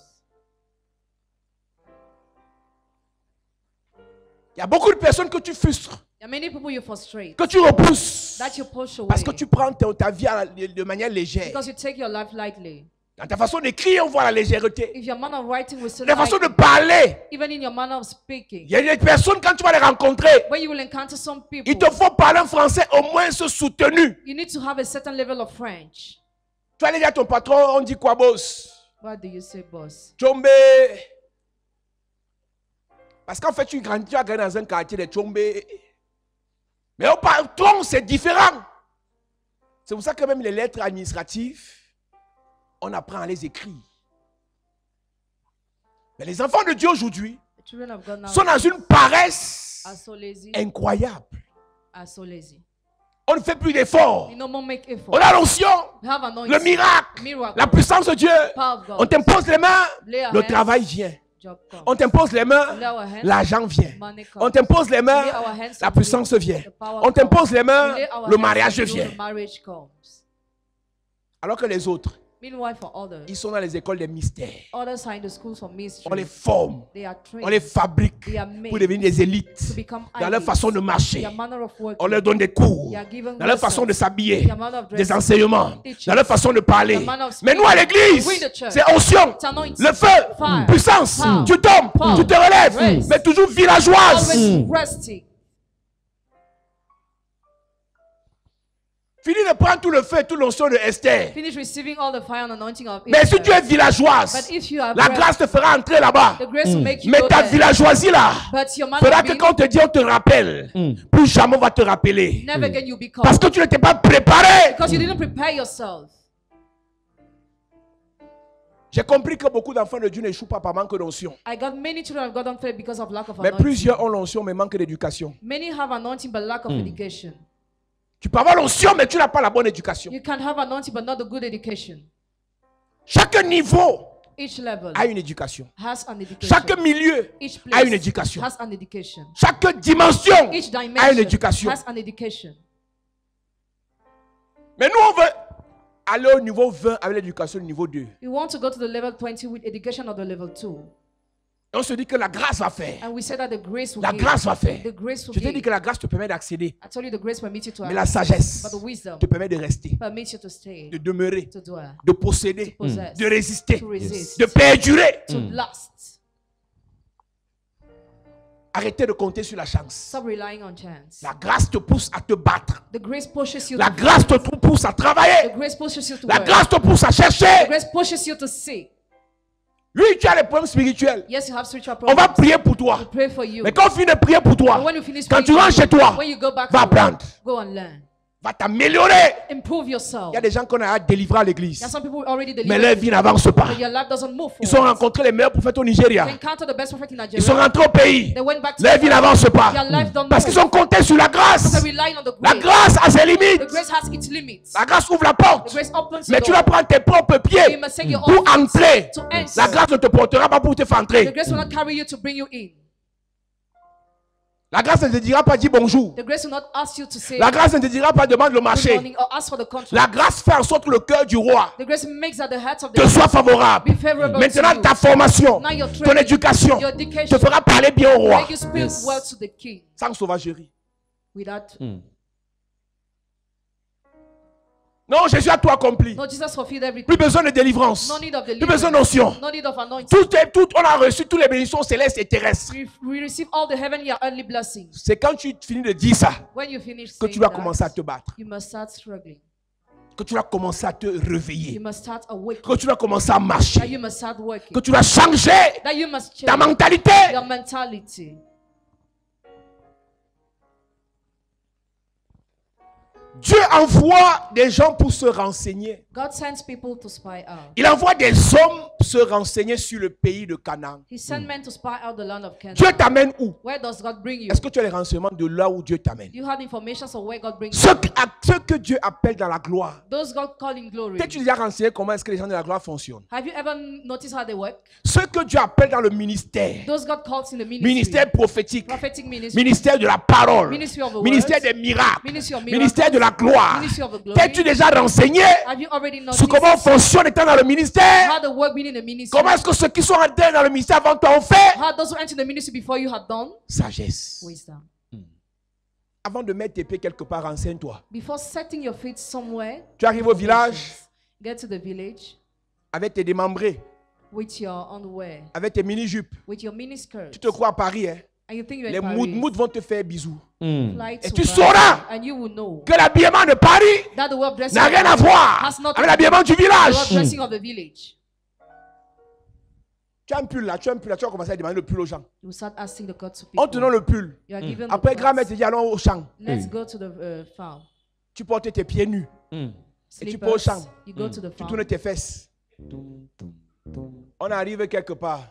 S1: Il y a beaucoup de personnes que tu frustres,
S3: There are many people you frustrate,
S1: que tu repousses.
S3: that you push away.
S1: Parce que tu prends ta vie de manière légère.
S3: Because you take your life lightly.
S1: Dans ta façon d'écrire, on voit la légèreté.
S3: If your manner of writing will still
S1: Dans ta façon de
S3: light,
S1: parler.
S3: even in your manner of speaking,
S1: Il y a des personnes, quand tu vas les rencontrer,
S3: when you will encounter some people,
S1: il te faut parler en français au moins soutenu.
S3: you need to have a certain level of French.
S1: Tu vas aller dire à ton patron, on dit quoi, boss?
S3: What do you say, boss?
S1: Tchombe. Parce qu'en fait, tu as grandi dans un quartier de Tchombe. Mais au patron, c'est différent. C'est pour ça que même les lettres administratives, on apprend à les écrire. Mais les enfants de Dieu aujourd'hui
S3: The children of God now
S1: sont dans une paresse
S3: are so lazy,
S1: incroyable.
S3: are so lazy.
S1: On ne fait plus d'efforts.
S3: You no more make effort.
S1: On a l'onction,
S3: You have anointing,
S1: le miracle,
S3: miracle,
S1: la puissance de Dieu.
S3: power of God.
S1: On t'impose les mains,
S3: Lay your
S1: le
S3: hands,
S1: travail vient.
S3: job comes.
S1: On t'impose les mains,
S3: Lay our hands,
S1: l'argent vient.
S3: money comes.
S1: On t'impose les mains,
S3: Lay our hands
S1: la
S3: on
S1: puissance
S3: you,
S1: vient.
S3: the power
S1: On t'impose
S3: comes.
S1: les mains,
S3: Lay our
S1: le
S3: hands
S1: mariage
S3: on you,
S1: vient.
S3: the marriage comes.
S1: Alors que les autres,
S3: Meanwhile, for others,
S1: ils sont dans les écoles des mystères.
S3: others are in the schools for mystery.
S1: On les forme,
S3: They are
S1: on les
S3: trained
S1: fabrique
S3: They are made
S1: pour devenir des élites.
S3: to become
S1: Dans leur
S3: idols.
S1: façon de marcher,
S3: Their manner of working,
S1: on leur donne des cours.
S3: They are given
S1: Dans leur façon de
S3: lessons.
S1: s'habiller,
S3: Their manner of
S1: des
S3: dressing,
S1: enseignements.
S3: teachings,
S1: Dans leur façon de parler.
S3: their manner of
S1: Mais nous à
S3: speaking.
S1: l'église,
S3: We in the church,
S1: c'est onction,
S3: it's anointing,
S1: le feu,
S3: fire,
S1: puissance.
S3: power,
S1: Tu tombes,
S3: power,
S1: tu te relèves,
S3: grace.
S1: mais toujours villageoise.
S3: always resting.
S1: Fini de prendre tout le feu et toute l'onction de Esther.
S3: Finish receiving all the fire and anointing of
S1: Mais si
S3: Israel.
S1: tu es villageoise,
S3: But if you are
S1: la
S3: blessed,
S1: grâce te fera entrer là-bas.
S3: the grace will make you
S1: Mais
S3: go
S1: ta
S3: there.
S1: villageoisie là
S3: But your man
S1: fera
S3: of
S1: que
S3: being,
S1: quand on te dit on te rappelle, plus jamais on va te rappeler.
S3: never again you'll be called.
S1: Parce que tu n'étais pas préparé.
S3: Because you didn't prepare yourself.
S1: J'ai compris que beaucoup d'enfants de Dieu n'échouent pas par manque d'onction.
S3: I got many children of God unfair because of lack of
S1: Mais
S3: anointing.
S1: plusieurs ont l'onction mais manque d'éducation.
S3: Many have anointing but lack of education.
S1: Tu peux avoir l'onction mais tu n'as pas la bonne éducation.
S3: You can have anointing but not the good education.
S1: Chaque niveau
S3: Each level
S1: a une éducation.
S3: has an education.
S1: Chaque milieu
S3: Each
S1: a une
S3: place
S1: éducation.
S3: has an education.
S1: Chaque dimension
S3: Each
S1: a une
S3: dimension
S1: éducation.
S3: has an education.
S1: Mais nous on veut aller au niveau 20 avec l'éducation du niveau 2.
S3: We want to go to the level 20 with education of the level 2.
S1: Et on se dit que la grâce va faire.
S3: And we say that the grace will
S1: La
S3: give.
S1: grâce va faire.
S3: The grace will
S1: Je t'ai dit
S3: give.
S1: que la grâce te permet d'accéder.
S3: I told you the grace permits you to
S1: Mais la
S3: access,
S1: sagesse
S3: but the wisdom
S1: te permet de rester,
S3: permits you to stay,
S1: de demeurer,
S3: to dwell,
S1: de posséder,
S3: to possess,
S1: de résister,
S3: to resist,
S1: de perdurer.
S3: to last.
S1: Arrêtez de compter sur la chance.
S3: Stop relying on chance.
S1: La grâce te pousse à te battre.
S3: The grace pushes you
S1: La
S3: to
S1: grâce te pousse à
S3: The
S1: travailler.
S3: grace pushes you to
S1: La
S3: work.
S1: grâce te pousse à
S3: The
S1: chercher.
S3: grace pushes you to seek.
S1: Oui, tu as les problèmes spirituels.
S3: Yes, you have spiritual
S1: On va
S3: problems.
S1: prier pour toi.
S3: We pray for you.
S1: Mais quand on finit de prier pour
S3: But
S1: toi,
S3: when you finish
S1: quand tu
S3: praying,
S1: rentres chez toi,
S3: when you go back
S1: va
S3: home,
S1: apprendre,
S3: go and learn.
S1: va t'améliorer.
S3: Improve yourself.
S1: Il y a des gens qu'on a délivrés à l'église.
S3: There are some people who already
S1: Mais leur
S3: delivered,
S1: vie n'avance pas.
S3: but your life doesn't move
S1: Ils
S3: forward.
S1: ont rencontré les meilleurs prophètes au
S3: They
S1: Nigeria.
S3: encounter the best prophet in
S1: Ils sont
S3: Nigeria.
S1: rentrés au pays.
S3: They went back to
S1: Leur vie
S3: their
S1: n'avance pas.
S3: Their life don't
S1: Parce
S3: move.
S1: qu'ils ont compté sur la grâce.
S3: They're relying on the
S1: La
S3: grace.
S1: grâce a ses
S3: The
S1: limites.
S3: grace has its limits.
S1: La grâce ouvre la
S3: The
S1: porte.
S3: grace opens
S1: Mais
S3: the
S1: tu vas
S3: door.
S1: prendre tes propres
S3: You
S1: pieds
S3: must take your
S1: pour
S3: own feet
S1: entrer.
S3: to enter.
S1: La grâce ne te portera pas pour te faire
S3: The
S1: entrer.
S3: grace will not carry you to bring you in.
S1: La grâce ne te dira pas dis bonjour.
S3: The grace will not ask you to say
S1: La grâce ne te dira pas demande le
S3: good
S1: marché.
S3: morning or ask for the contract.
S1: La grâce fait en sorte que le cœur du roi
S3: The grace makes that the heart of the
S1: te soit favorable.
S3: be favorable
S1: Maintenant,
S3: to you.
S1: ta formation,
S3: Now your
S1: ton
S3: training,
S1: éducation
S3: your education
S1: te fera parler bien au roi.
S3: make you speak well to the king
S1: Sans sauvagerie.
S3: without
S1: Non, Jésus a tout accompli.
S3: no Jesus fulfilled everything.
S1: Plus besoin de délivrance.
S3: No need of
S1: Plus besoin
S3: deliverance.
S1: d'onction.
S3: No need of anointing.
S1: On a reçu toutes les bénédictions célestes et terrestres.
S3: We receive all the heavenly and earthly blessings.
S1: C'est quand tu finis de dire ça
S3: When you finish
S1: que
S3: saying
S1: tu vas
S3: that,
S1: commencer à te battre.
S3: you must start struggling.
S1: Que tu vas commencer à te
S3: You
S1: réveiller.
S3: must start awakening.
S1: Que tu vas commencer à
S3: That
S1: marcher.
S3: you must start working.
S1: Que tu vas changer
S3: That you must
S1: ta
S3: change
S1: mentalité.
S3: your mentality.
S1: Dieu envoie des gens pour se renseigner.
S3: God sends people to spy out.
S1: Il envoie des hommes pour se renseigner sur le pays de Canaan.
S3: He sent men to spy out the land of Canaan.
S1: Dieu t'amène où?
S3: Where does God bring you?
S1: Est-ce que tu as les renseignements de là où Dieu t'amène?
S3: You have information of where God brings
S1: Ce
S3: you.
S1: que Dieu appelle dans la gloire.
S3: Those God call in glory.
S1: T'es-tu déjà renseigné comment est-ce que les gens de la gloire fonctionnent?
S3: Have you ever noticed how they work?
S1: Ce que Dieu appelle dans le ministère.
S3: Those God calls in the ministry.
S1: Ministère prophétique.
S3: Prophetic ministry.
S1: Ministère de la parole.
S3: Ministry of the
S1: Ministère
S3: words.
S1: des miracles.
S3: Ministry of miracles.
S1: Ministère de la gloire.
S3: Ministry of the glory.
S1: T'es-tu déjà renseigné
S3: Have you already
S1: sur
S3: noticed
S1: comment on fonctionne étant dans le ministère?
S3: how the work being in the ministry?
S1: Comment est-ce que ceux qui sont entrés dans le ministère avant toi ont fait?
S3: How those who enter the ministry before you have done?
S1: Sagesse.
S3: Wisdom.
S1: Avant de mettre tes pieds quelque part, renseigne-toi.
S3: Before setting your feet somewhere,
S1: Tu arrives au village
S3: get to the village
S1: avec tes démembrés,
S3: with your underwear,
S1: avec tes mini-jupes.
S3: with your miniskirt,
S1: Tu te crois à Paris, hein?
S3: and you think you're
S1: Les
S3: in Paris.
S1: mout vont te faire bisous.
S3: Fly
S1: Et
S3: to
S1: tu
S3: Paris,
S1: sauras
S3: and you will know
S1: que l'habillement de Paris
S3: that the way of dressing
S1: n'a rien à voir
S3: has nothing
S1: avec l'habillement du
S3: to do with the way of
S1: village.
S3: dressing of the village.
S1: Tu as un pull là, tu vas commencer à demander le pull aux gens.
S3: You will start asking the God to
S1: On te donne
S3: people.
S1: le pull.
S3: You are given
S1: Après,
S3: the
S1: grand-mère
S3: clothes.
S1: te dit allons au champ.
S3: Let's go to the farm.
S1: Tu portes tes pieds nus. Et tu peux au
S3: Slippers.
S1: champ.
S3: You go to the
S1: Tu
S3: farm.
S1: tournes tes fesses. On arrive quelque part.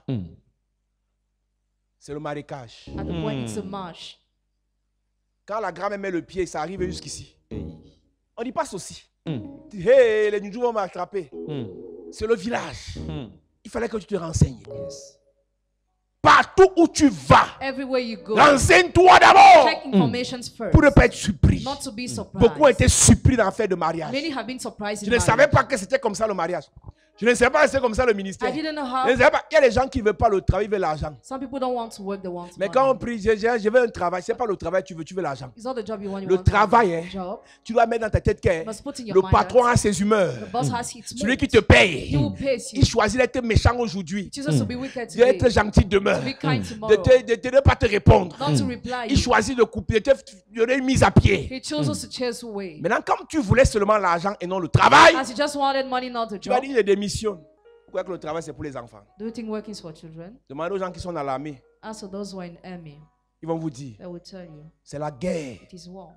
S1: C'est le marécage.
S3: At the point it's a marsh.
S1: Quand la grand-mère met le pied, ça arrive jusqu'ici. On y passe aussi. Hey, les Nujou vont m'attraper. C'est le village. Il fallait que tu te renseignes. Partout où tu vas,
S3: Everywhere you go,
S1: renseigne-toi d'abord
S3: check informations first.
S1: pour ne pas être surpris.
S3: Not to be surprised.
S1: Beaucoup ont été surpris dans l'affaire de mariage.
S3: Many have been surprised
S1: Je
S3: in
S1: ne savais
S3: marriage.
S1: pas que c'était comme ça le mariage. Je ne savais pas que c'était comme ça le ministère.
S3: I didn't know
S1: Je ne
S3: how.
S1: savais pas. Il y a des gens qui ne veulent pas le travail, ils veulent l'argent.
S3: Some people don't want to work, they want
S1: Mais quand on
S3: money.
S1: prie, je veux un travail, ce n'est pas le travail que tu veux l'argent.
S3: It's not the job you want, you
S1: Le
S3: want
S1: travail,
S3: money.
S1: hein,
S3: Job.
S1: tu dois mettre dans ta tête que
S3: You must put in your
S1: le
S3: mind
S1: patron
S3: that
S1: a ses humeurs.
S3: the boss has his
S1: Celui
S3: mood.
S1: qui te paye,
S3: He will pay you.
S1: il choisit d'être méchant aujourd'hui,
S3: Chooses to be wicked
S1: d'être
S3: today,
S1: gentil demain,
S3: to be kind
S1: de
S3: tomorrow,
S1: ne pas te répondre.
S3: not to reply
S1: Il
S3: you.
S1: choisit de couper, de te donner une mise à pied.
S3: He chooses to chase away.
S1: Maintenant, comme tu voulais seulement l'argent et non le travail,
S3: As you just wanted money, not the
S1: tu vas
S3: job.
S1: dire il démissionne. Pourquoi que le travail c'est pour les enfants?
S3: Do you think working is for children?
S1: Demandez aux gens qui sont dans l'armée,
S3: As for those who are in army,
S1: ils vont vous dire,
S3: they will tell you
S1: c'est la guerre.
S3: it is war.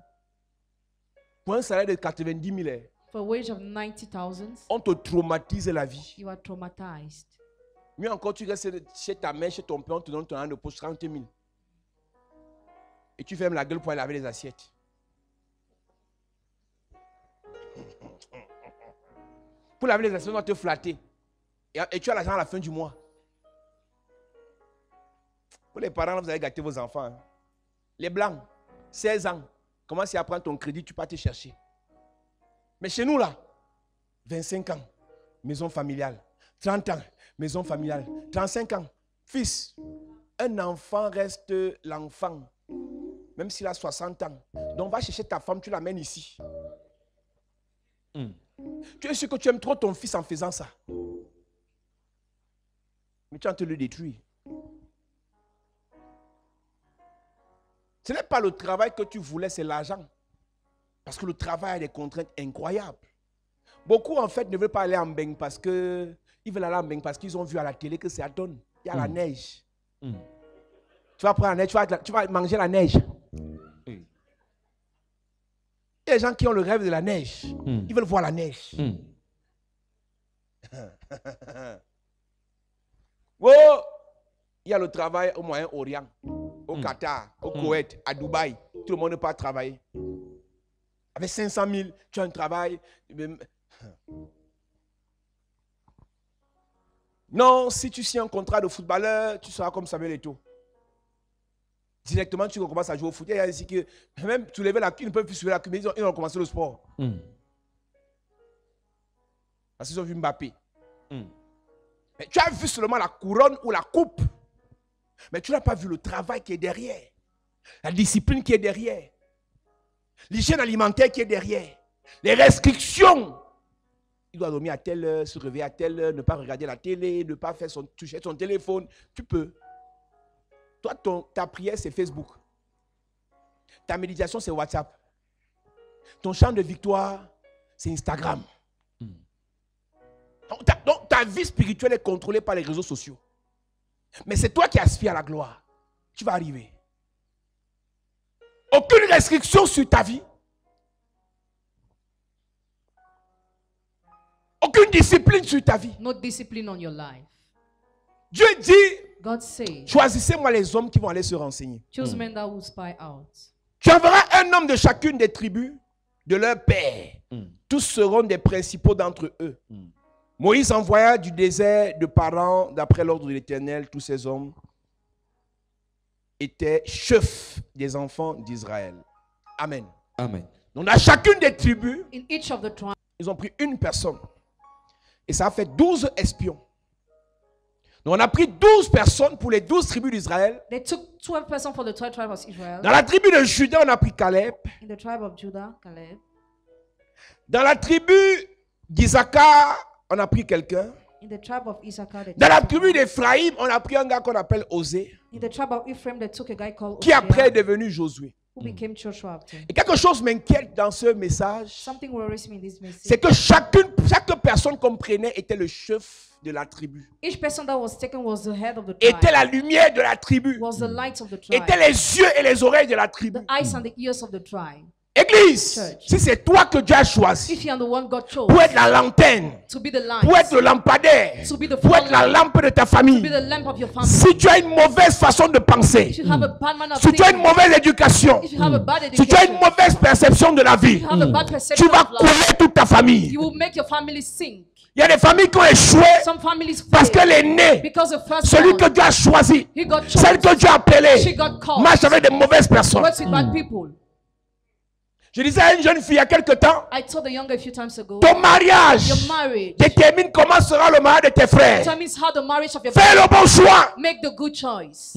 S1: Pour un salaire de 90 000,
S3: For a wage of 90,000,
S1: on te traumatise la vie.
S3: you are traumatized.
S1: Mieux encore, tu restes chez ta mère, chez ton père, on te donne ton argent de poche 30 000. Et tu fermes la gueule pour aller laver les assiettes. Pour laver les assiettes, on doit te flatter. Et tu as l'argent à la fin du mois. Pour les parents, vous allez gâter vos enfants. Hein. Les blancs, 16 ans, commence à prendre ton crédit, tu peux te chercher. Mais chez nous, là, 25 ans, maison familiale. 30 ans, maison familiale. 35 ans, fils. Un enfant reste l'enfant, même s'il a 60 ans. Donc, va chercher ta femme, tu l'amènes ici. Tu es sûr que tu aimes trop ton fils en faisant ça. Mais tu es en train de le détruire. Ce n'est pas le travail que tu voulais, c'est l'argent. Parce que le travail a des contraintes incroyables. Beaucoup, en fait, ne veulent pas aller en bain parce que ils veulent aller en bain parce qu'ils ont vu à la télé que ça donne. Il y a la neige. Tu vas prendre la neige, tu vas manger la neige. Il y a des gens qui ont le rêve de la neige. Ils veulent voir la neige. Oh, il y a le travail au Moyen-Orient, au Qatar, au Koweït, à Dubaï. Tout le monde ne peut pas travailler. Avec 500 000, tu as un travail. Non, si tu signes un contrat de footballeur, tu seras comme Samuel Eto'o. Directement, tu commences à jouer au foot. Il y a ici que même soulever la queue, ils ne peuvent plus soulever la queue, mais ils ont commencé le sport. Parce qu'ils ont vu Mbappé. Mais tu as vu seulement la couronne ou la coupe. Mais tu n'as pas vu le travail qui est derrière. La discipline qui est derrière. L'hygiène alimentaire qui est derrière. Les restrictions. Il doit dormir à telle heure, se réveiller à telle heure, ne pas regarder la télé, ne pas faire toucher son téléphone. Tu peux. Toi, ta prière, c'est Facebook. Ta méditation, c'est WhatsApp. Ton chant de victoire, c'est Instagram. Donc, ta vie spirituelle est contrôlée par les réseaux sociaux. Mais c'est toi qui aspires à la gloire. Tu vas arriver. Aucune restriction sur ta vie. aucune discipline sur ta vie.
S3: No discipline on your life.
S1: Dieu dit,
S3: God says,
S1: choisissez-moi les hommes qui vont aller se renseigner.
S3: choose men that will spy out.
S1: Tu enverras un homme de chacune des tribus de leur père. Tous seront des principaux d'entre eux. Moïse envoya du désert de Paran, d'après l'ordre de l'Éternel, tous ces hommes étaient chefs des enfants d'Israël. Amen.
S4: Amen.
S1: Donc, dans chacune des tribus,
S3: In each of the tribes,
S1: ils ont pris une personne. Et ça a fait 12 espions. Donc, on a pris 12 personnes pour les 12 tribus d'Israël.
S3: they took 12 persons for the 12 tribes of Israel.
S1: Dans la tribu de Juda, on a pris Caleb.
S3: In the tribe of Judah, Caleb.
S1: Dans la tribu d'Isaacar, on a pris quelqu'un.
S3: In the tribe of Issachar, they
S1: Dans la
S3: took
S1: tribu
S3: someone.
S1: d'Ephraïm, on a pris un gars qu'on appelle Osée,
S3: In the tribe of Ephraim, they took a guy called
S1: qui après est
S3: Hosea,
S1: devenu Josué.
S3: who became Joshua after.
S1: Et quelque chose m'inquiète dans ce message,
S3: Something worries me in this
S1: c'est
S3: message.
S1: que chaque personne qu'on prenait était le chef de la tribu.
S3: Each person that was taken was the head of the tribe.
S1: Était la lumière de la tribu.
S3: Was the light of the tribe.
S1: Étaient les yeux et les oreilles de la tribu.
S3: The eyes and the ears of the tribe.
S1: Église,
S3: Church.
S1: si c'est toi que Dieu a choisi
S3: If you are the one God chose
S1: pour être la lanterne,
S3: to be the light,
S1: pour être le lampadaire,
S3: to be the
S1: pour être la
S3: floodlight,
S1: lampe de ta
S3: to be
S1: famille,
S3: the lamp of your family,
S1: si tu as une mauvaise façon de penser,
S3: if you have a bad manner of
S1: si tu as une
S3: thinking,
S1: mauvaise éducation,
S3: if you have a bad
S1: si tu as une
S3: education,
S1: mauvaise perception de la
S3: if
S1: vie,
S3: you have a bad perception
S1: tu vas
S3: of life,
S1: couler toute ta famille.
S3: you will make your family sink.
S1: Il y a des familles qui ont échoué
S3: Some families
S1: parce
S3: fail
S1: que l'aîné,
S3: because the first
S1: celui que
S3: one,
S1: Dieu a choisi,
S3: he got
S1: celle que
S3: chosen,
S1: Dieu a appelée,
S3: she got called,
S1: marche avec de mauvaises personnes.
S3: works with bad people.
S1: Je disais à une jeune fille il y a quelque temps,
S3: I told the younger a few times ago,
S1: ton mariage
S3: your marriage
S1: détermine comment sera le mariage de tes frères.
S3: determines how the marriage of your
S1: Fais le bon choix.
S3: make the good choice.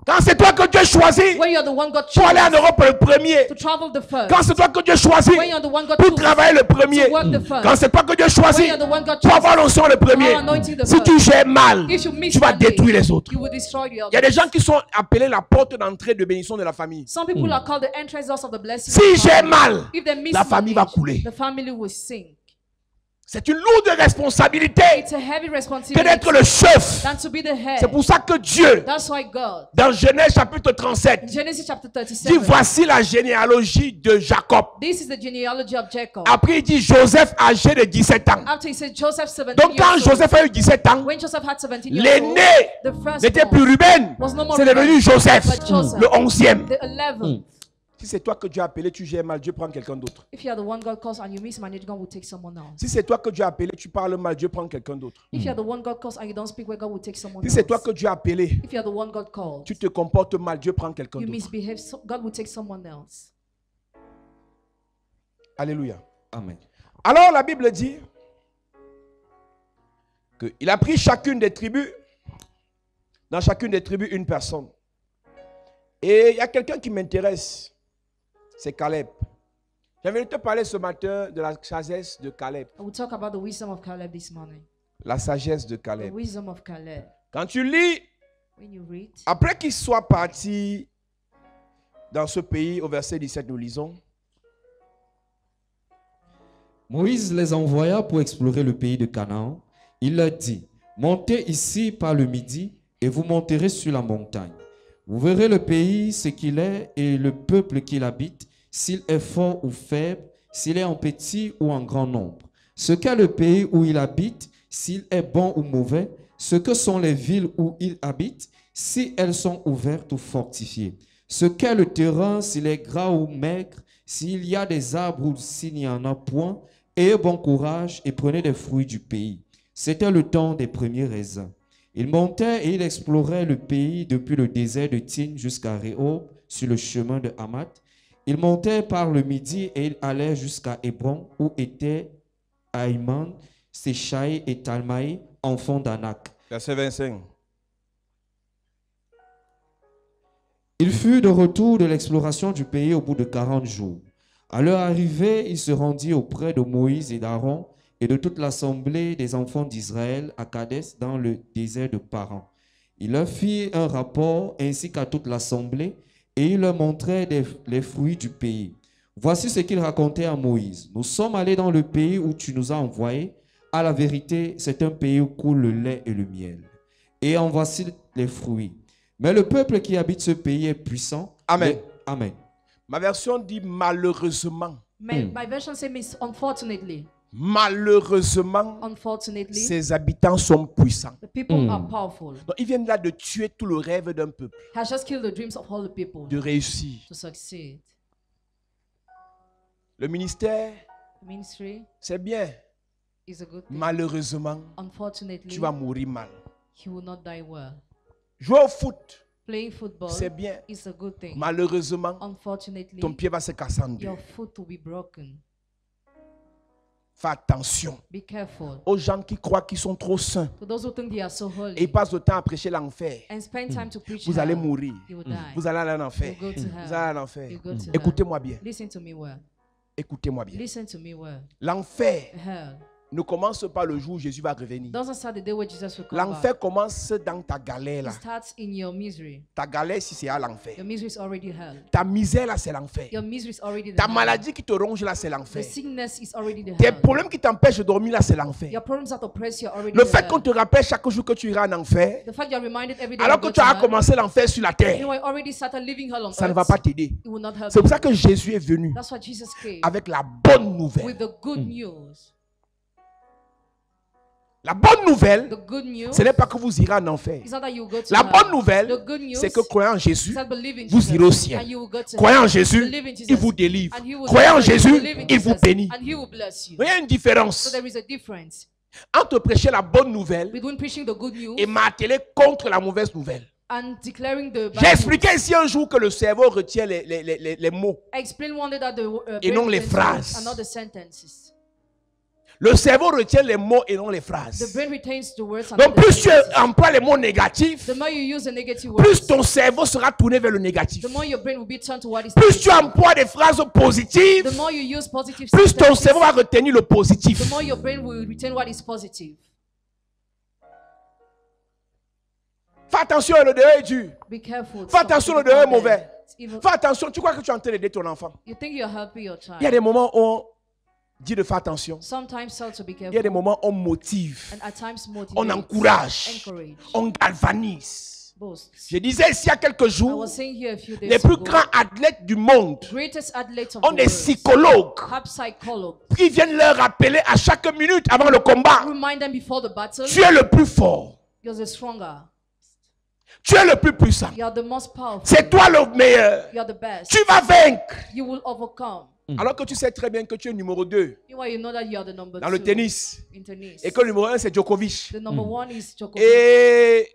S1: Quand c'est toi que Dieu choisit
S3: When you are the one God
S1: pour aller en
S3: chose
S1: Europe le premier.
S3: to travel the first,
S1: Quand c'est toi que Dieu choisit
S3: when you are the one God
S1: pour
S3: chose
S1: travailler le premier.
S3: to work the first,
S1: Quand c'est toi que Dieu
S3: when
S1: choisit
S3: you are the one God
S1: pour
S3: chose
S1: avoir l'onction le premier.
S3: for anointing the
S1: Si tu
S3: first,
S1: gères mal,
S3: if you miss
S1: tu vas
S3: one day,
S1: détruire les autres.
S3: you will destroy the
S1: Il y a
S3: others.
S1: des gens qui sont appelés la porte d'entrée de bénédiction de la famille.
S3: Some people are called the entrance doors of the blessing.
S1: Si
S3: of the
S1: j'ai
S3: family.
S1: mal,
S3: If they
S1: la famille va
S3: mismanage,
S1: couler.
S3: the family will sink.
S1: C'est une lourde responsabilité
S3: It's a heavy
S1: que
S3: responsibility
S1: d'être le chef.
S3: than to be the head.
S1: C'est pour ça que Dieu,
S3: That's why God,
S1: dans Genèse chapitre 37,
S3: in Genesis chapter
S1: dit
S3: 37,
S1: voici la généalogie de Jacob.
S3: this is the genealogy of Jacob.
S1: Après, il dit Joseph âgé de 17 ans.
S3: After he said Joseph 17
S1: Donc, quand
S3: years old,
S1: Joseph a eu 17 ans,
S3: when Joseph had 17 years old,
S1: l'aîné
S3: the
S1: n'était plus
S3: firstborn
S1: Ruben,
S3: was no more
S1: c'est devenu
S3: Reuben,
S1: Joseph,
S3: but Joseph,
S1: le 11e.
S3: the 11th.
S1: Si c'est toi que Dieu a appelé, tu gères mal, Dieu prend quelqu'un d'autre.
S3: If you are the one God calls and you mismanage, God will take someone else.
S1: Si c'est toi que Dieu a appelé, tu parles mal, Dieu prend quelqu'un d'autre.
S3: If you are the one God calls and you don't speak well, God will take someone
S1: Si
S3: else.
S1: c'est toi que Dieu a appelé,
S3: If you are the one God calls,
S1: tu te comportes mal, Dieu prend quelqu'un
S3: you
S1: d'autre.
S3: misbehave, God will take someone else.
S1: Alléluia.
S4: Amen.
S1: Alors la Bible dit qu'il a pris chacune des tribus, dans chacune des tribus une personne. Et il y a quelqu'un qui m'intéresse, c'est Caleb. J'avais te parler ce matin de la sagesse de Caleb.
S3: I will talk about the wisdom of Caleb this morning.
S1: La sagesse de
S3: The
S1: Caleb.
S3: wisdom of Caleb.
S1: Quand tu lis,
S3: When you read,
S1: après qu'il soit parti dans ce pays, au verset 17, nous lisons.
S4: Moïse les envoya pour explorer le pays de Canaan. Il leur dit, montez ici par le midi et vous monterez sur la montagne. Vous verrez le pays, ce qu'il est, et le peuple qui l'habite, s'il est fort ou faible, s'il est en petit ou en grand nombre. Ce qu'est le pays où il habite, s'il est bon ou mauvais, ce que sont les villes où il habite, si elles sont ouvertes ou fortifiées. Ce qu'est le terrain, s'il est gras ou maigre, s'il y a des arbres ou s'il n'y en a point, ayez bon courage et prenez des fruits du pays. C'était le temps des premiers raisins. Il montait et il explorait le pays depuis le désert de Tin jusqu'à Rehob, sur le chemin de Hamath. Il montait par le midi et il allait jusqu'à Hébron, où étaient Aïman, Séchaï et Talmaï, enfants d'Anak.
S1: Verset 25.
S4: Il fut de retour de l'exploration du pays au bout de 40 jours. À leur arrivée, il se rendit auprès de Moïse et d'Aaron et de toute l'assemblée des enfants d'Israël à Kadès dans le désert de Paran. Il leur fit un rapport ainsi qu'à toute l'assemblée et il leur montrait les fruits du pays. Voici ce qu'il racontait à Moïse. Nous sommes allés dans le pays où tu nous as envoyés. À la vérité, c'est un pays où coule le lait et le miel. Et en voici les fruits. Mais le peuple qui habite ce pays est puissant.
S1: Amen.
S4: Amen.
S1: Ma version dit malheureusement.
S3: my version says unfortunately.
S1: Malheureusement,
S3: Unfortunately,
S1: ses habitants sont puissants.
S3: the people are powerful.
S1: Donc, ils viennent là de tuer tout le rêve d'un peuple,
S3: Has just killed the dreams of all the people
S1: de réussir.
S3: to succeed.
S1: Le ministère,
S3: The ministry
S1: c'est bien.
S3: is a good thing.
S1: Malheureusement,
S3: Unfortunately,
S1: tu vas mourir mal.
S3: he will not die well.
S1: Jouer au foot,
S3: Playing football
S1: c'est bien.
S3: is a good thing.
S1: Malheureusement,
S3: Unfortunately,
S1: ton pied va se casser en deux.
S3: your foot will be broken.
S1: Fais attention
S3: Be careful.
S1: aux gens qui croient qu'ils sont trop saints
S3: To those who think they are so
S1: et
S3: holy
S1: ils passent le temps à prêcher l'enfer.
S3: and spend time to preach
S1: Vous allez
S3: hell,
S1: mourir.
S3: you will die.
S1: Vous allez aller en enfer.
S3: You go to
S1: Vous
S3: hell.
S1: allez en enfer.
S3: You go to hell.
S1: Écoutez-moi bien.
S3: Listen to me well.
S1: Écoutez-moi bien.
S3: Listen to me well.
S1: L'enfer
S3: Hell
S1: ne commence pas le jour où Jésus va revenir.
S3: doesn't start the day where Jesus will come
S1: L'enfer
S3: back.
S1: commence dans ta galère là.
S3: It starts in your misery.
S1: Ta galère, si c'est à l'enfer.
S3: Your misery is already hell.
S1: Ta misère là, c'est l'enfer.
S3: Your misery is already the
S1: Ta
S3: hell.
S1: maladie qui te ronge là, c'est
S3: The
S1: l'enfer.
S3: sickness is already the
S1: Tes
S3: hell.
S1: problèmes qui t'empêchent de dormir là, c'est l'enfer.
S3: Your problems that oppress you are already
S1: Le
S3: the
S1: fait qu'on
S3: hell.
S1: te rappelle chaque jour que tu iras en enfer,
S3: The fact you are reminded every day
S1: alors
S3: you
S1: que
S3: go
S1: tu
S3: to
S1: as
S3: hell,
S1: commencé l'enfer sur la terre,
S3: you already started living hell on
S1: ça ne
S3: earth.
S1: va pas t'aider.
S3: It will not help
S1: C'est pour
S3: you.
S1: ça que Jésus est venu
S3: That's why Jesus came
S1: avec la bonne nouvelle.
S3: with the good news.
S1: La bonne nouvelle,
S3: The good news
S1: ce n'est pas que vous irez en enfer.
S3: is not that you go to
S1: La
S3: hell.
S1: bonne nouvelle,
S3: The good news
S1: c'est que croyant en
S3: is
S1: Jésus,
S3: that believe in
S1: vous
S3: Jesus
S1: irez au ciel.
S3: and you will go to
S1: Croyant en
S3: hell.
S1: Jésus,
S3: Believe in Jesus
S1: il vous délivre.
S3: and he will
S1: Croyant en
S3: deliver you.
S1: Jésus,
S3: Believe in
S1: il vous
S3: Jesus
S1: bénit.
S3: and he will bless you.
S1: Il y a une
S3: So
S1: différence
S3: there is a difference
S1: entre prêcher la bonne nouvelle
S3: between preaching the good news
S1: et marteler contre la mauvaise nouvelle.
S3: and declaring the bad
S1: J'ai
S3: news.
S1: expliqué ici un jour que le cerveau retient les mots.
S3: I explained one day that the
S1: Et
S3: brain
S1: non les
S3: retains
S1: phrases.
S3: words and not the sentences.
S1: Le cerveau retient les mots et non les
S3: The
S1: phrases.
S3: brain retains the words and
S1: Donc
S3: not the
S1: plus tu
S3: sentences.
S1: emploies les mots négatifs,
S3: The more you use the negative
S1: plus
S3: words,
S1: ton cerveau sera tourné vers le négatif.
S3: the more your brain will be turned to what is
S1: Plus tu
S3: negative.
S1: emploies des phrases positives,
S3: The more you use positive
S1: plus ton
S3: sentences,
S1: cerveau va retenir le positif.
S3: the more your brain will retain what is positive.
S1: Fais attention, le dehors est dur.
S3: Be careful.
S1: Fais attention, le dehors est mauvais.
S3: Even,
S1: Fais attention, tu crois que tu es en train d'aider ton enfant.
S3: you think you're helping your
S1: Il y a
S3: child.
S1: des moments où on dit de faire attention.
S3: Sometimes tell to be
S1: Il y a des
S3: careful.
S1: moments où on motive,
S3: And at times
S1: on
S3: motivate,
S1: encourage,
S3: encourage,
S1: on galvanise.
S3: boast.
S1: Je disais ici il y a quelques
S3: I
S1: jours,
S3: was saying here a few days
S1: les plus
S3: ago,
S1: grands athlètes du monde
S3: greatest athletes of
S1: ont
S3: the
S1: des
S3: world
S1: psychologues
S3: have psychologues.
S1: qui viennent leur rappeler à chaque minute avant le combat,
S3: Remind them before the battle,
S1: tu es le plus fort,
S3: you're the stronger.
S1: tu es le plus puissant,
S3: You are the most powerful.
S1: c'est toi le meilleur,
S3: You are the best.
S1: tu vas vaincre.
S3: You will overcome.
S1: Alors que tu sais très bien que tu es numéro 2
S3: Meanwhile, you know that you are the number
S1: dans le
S3: 2
S1: tennis
S3: in tennis.
S1: et que le numéro 1 c'est Djokovic.
S3: The number 1 is Djokovic.
S1: Et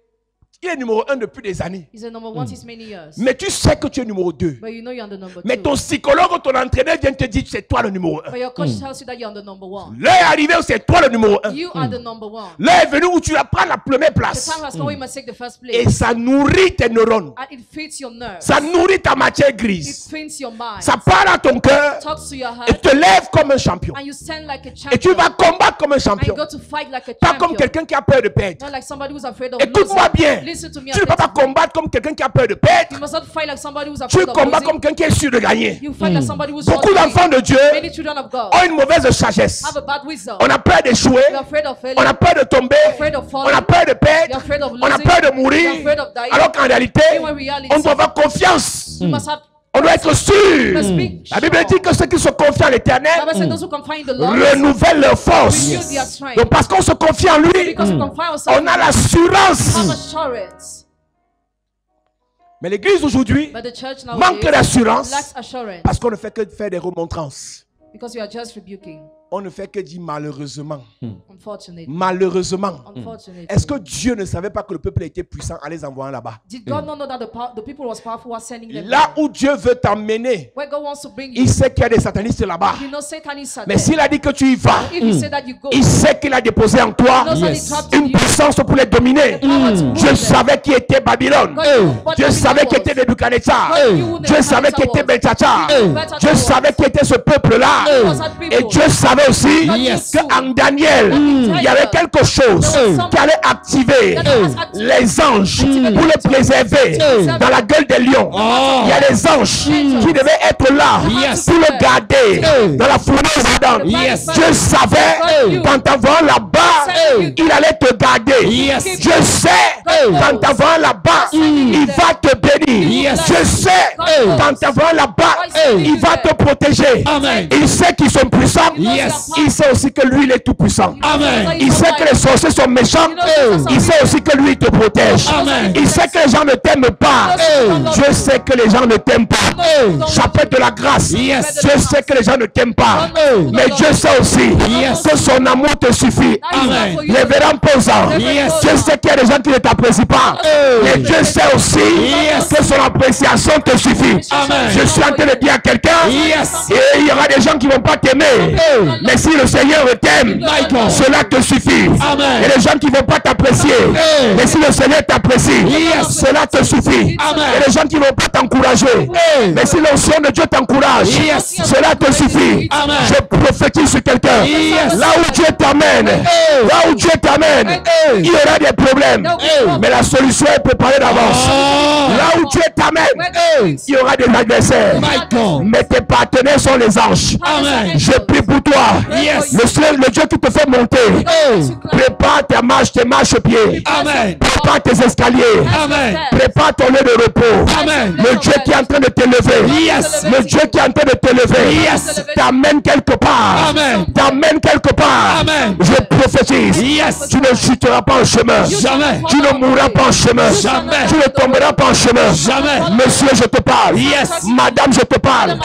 S1: il est numéro 1 depuis des années.
S3: He's the number 1 since many years.
S1: Mais tu sais que tu es numéro 2.
S3: But you know you're the number
S1: Mais
S3: 2.
S1: ton psychologue ou ton entraîneur vient te dire c'est toi le numéro 1.
S3: But your coach tells you that you're the number 1.
S1: L'heure est arrivée où c'est toi le numéro 1.
S3: You are the number 1.
S1: L'heure est venue où tu vas prendre la première
S3: The
S1: place.
S3: time has come where you must take the first
S1: Et
S3: place.
S1: ça nourrit tes neurones.
S3: And it feeds your nerves.
S1: Ça nourrit ta matière
S3: It
S1: grise.
S3: feeds your mind.
S1: Ça parle à ton cœur
S3: Talks to your
S1: et
S3: heart.
S1: te lève comme un champion.
S3: And you stand like a
S1: Et tu
S3: champion.
S1: vas combattre comme un
S3: And
S1: champion.
S3: you go to fight like a
S1: Pas comme
S3: champion.
S1: quelqu'un qui a peur de perdre.
S3: Not like somebody who's afraid of
S1: Écoute-moi
S3: losing.
S1: bien.
S3: Listen to me
S1: Tu ne peux pas
S3: attentively.
S1: combattre comme quelqu'un qui a peur de
S3: You
S1: perdre.
S3: must not fight like somebody who's
S1: Tu
S3: afraid of
S1: combats
S3: losing.
S1: comme quelqu'un qui est sûr de gagner.
S3: You fight like somebody who's sure
S1: Beaucoup
S3: to win.
S1: d'enfants de Dieu
S3: Many children of God
S1: ont une mauvaise sagesse.
S3: have a bad wisdom.
S1: On a peur d'échouer.
S3: You're afraid of failing.
S1: On a peur de tomber.
S3: Afraid of
S1: On
S3: falling.
S1: a peur de
S3: You're
S1: perdre.
S3: afraid of
S1: On a
S3: losing.
S1: peur de
S3: You're
S1: mourir.
S3: afraid of dying.
S1: Alors qu'en réalité,
S3: In reality,
S1: on doit avoir confiance.
S3: you must have.
S1: On doit être sûr.
S3: Must be
S1: La Bible
S3: sure.
S1: dit que ceux qui se confient en l'éternel
S3: Bible said those who confide in the Lord
S1: renouvellent leur force.
S3: renew their strength.
S1: Donc parce qu'on se confie en lui,
S3: Because we confide ourselves
S1: on a
S3: in Him,
S1: l'assurance.
S3: have assurance.
S1: Mais l'église aujourd'hui
S3: But the church
S1: manque
S3: nowadays
S1: d'assurance
S3: lacks assurance
S1: parce qu'on ne fait que faire des remontrances.
S3: because you are just rebuking.
S1: On ne fait que dire malheureusement.
S3: Unfortunately.
S1: Malheureusement.
S3: Unfortunately.
S1: Est-ce que Dieu ne savait pas que le peuple était puissant en les envoyant là-bas?
S3: Did God not know that the people was powerful was sending them
S1: Là
S3: there?
S1: où Dieu veut t'emmener,
S3: Where God wants to bring you,
S1: il sait qu'il y a des satanistes là-bas.
S3: you know Satan is
S1: Mais
S3: there.
S1: s'il a dit que tu y vas,
S3: If he said that you go,
S1: il sait qu'il a déposé en toi
S3: he knows that he dropped in
S1: une
S3: you.
S1: puissance pour les dominer.
S3: Power to rule
S1: Dieu
S3: them.
S1: savait qui était Babylone.
S3: God knew what
S1: Dieu
S3: Babylon
S1: savait qui
S3: was.
S1: était Nebuchadnezzar.
S3: God knew who
S1: Dieu savait qui était
S3: Nebuchadnezzar was.
S1: Belteshazzar.
S3: He knew Belteshazzar
S1: Dieu
S3: was.
S1: savait qui était ce peuple-là.
S3: He was that people.
S1: Et Dieu savait aussi
S3: Yes.
S1: qu'en Daniel, il y avait quelque chose qui allait activer les anges pour les préserver dans la gueule des lions. Il y a des anges qui devaient être là pour le garder dans la fournaise ardente. Dieu savait qu'en t'envoyant là-bas, il allait te garder.
S4: Yes.
S1: Je sais, qu'en t'envoyant là-bas, il va te bénir. Je sais, qu'en t'envoyant là-bas, il va te protéger.
S4: Amen.
S1: Il sait qu'ils sont puissants.
S4: Yes.
S1: Il sait aussi que lui, il est tout puissant.
S4: Amen.
S1: Il sait que les sorciers sont méchants. Il sait aussi que lui, il te protège.
S4: Amen.
S1: Il sait que les gens ne t'aiment pas. Je sais que les gens ne t'aiment pas. J'appelle de la grâce.
S4: Yes.
S1: Je sais que les gens ne t'aiment pas. Mais Dieu sait aussi que son amour te suffit.
S4: Amen.
S1: Révérend posant.
S4: Yes.
S1: Je sais qu'il y a des gens qui ne t'apprécient pas. Mais Dieu sait aussi que son appréciation te suffit.
S4: Amen.
S1: Je suis en train de dire à quelqu'un,
S4: Yes.
S1: et il y aura des gens qui ne vont pas t'aimer. Mais si le Seigneur t'aime, cela te suffit.
S4: Amen.
S1: Et les gens qui ne vont pas t'apprécier. Mais si le Seigneur t'apprécie, cela te suffit.
S4: Amen.
S1: Et les gens qui ne vont pas t'encourager. Mais si l'onction de Dieu t'encourage, cela te suffit.
S4: Amen.
S1: Je prophétise sur quelqu'un. Là où Dieu t'amène, il y aura des problèmes. Mais la solution est préparée d'avance. Là où Dieu t'amène, il y aura des adversaires. Mais tes partenaires sont les anges.
S4: Amen.
S1: Je prie pour toi. Le Dieu qui te fait monter. Prépare tes marches-pieds.
S4: Amen.
S1: Prépare tes escaliers.
S4: Amen.
S1: Prépare ton lieu de repos.
S4: Amen.
S1: Le Dieu qui est en train de t'élever.
S4: Yes.
S1: Le Dieu qui est en train de t'élever.
S4: Yes.
S1: T'amène quelque part.
S4: Amen.
S1: T'amène quelque part.
S4: Amen.
S1: Je prophétise.
S4: Yes.
S1: Tu ne chuteras pas en chemin.
S4: Jamais.
S1: Tu ne mourras pas en chemin.
S4: Jamais.
S1: Tu ne tomberas pas en chemin.
S4: Jamais.
S1: Monsieur, je te parle.
S4: Yes.
S1: Madame, je te parle.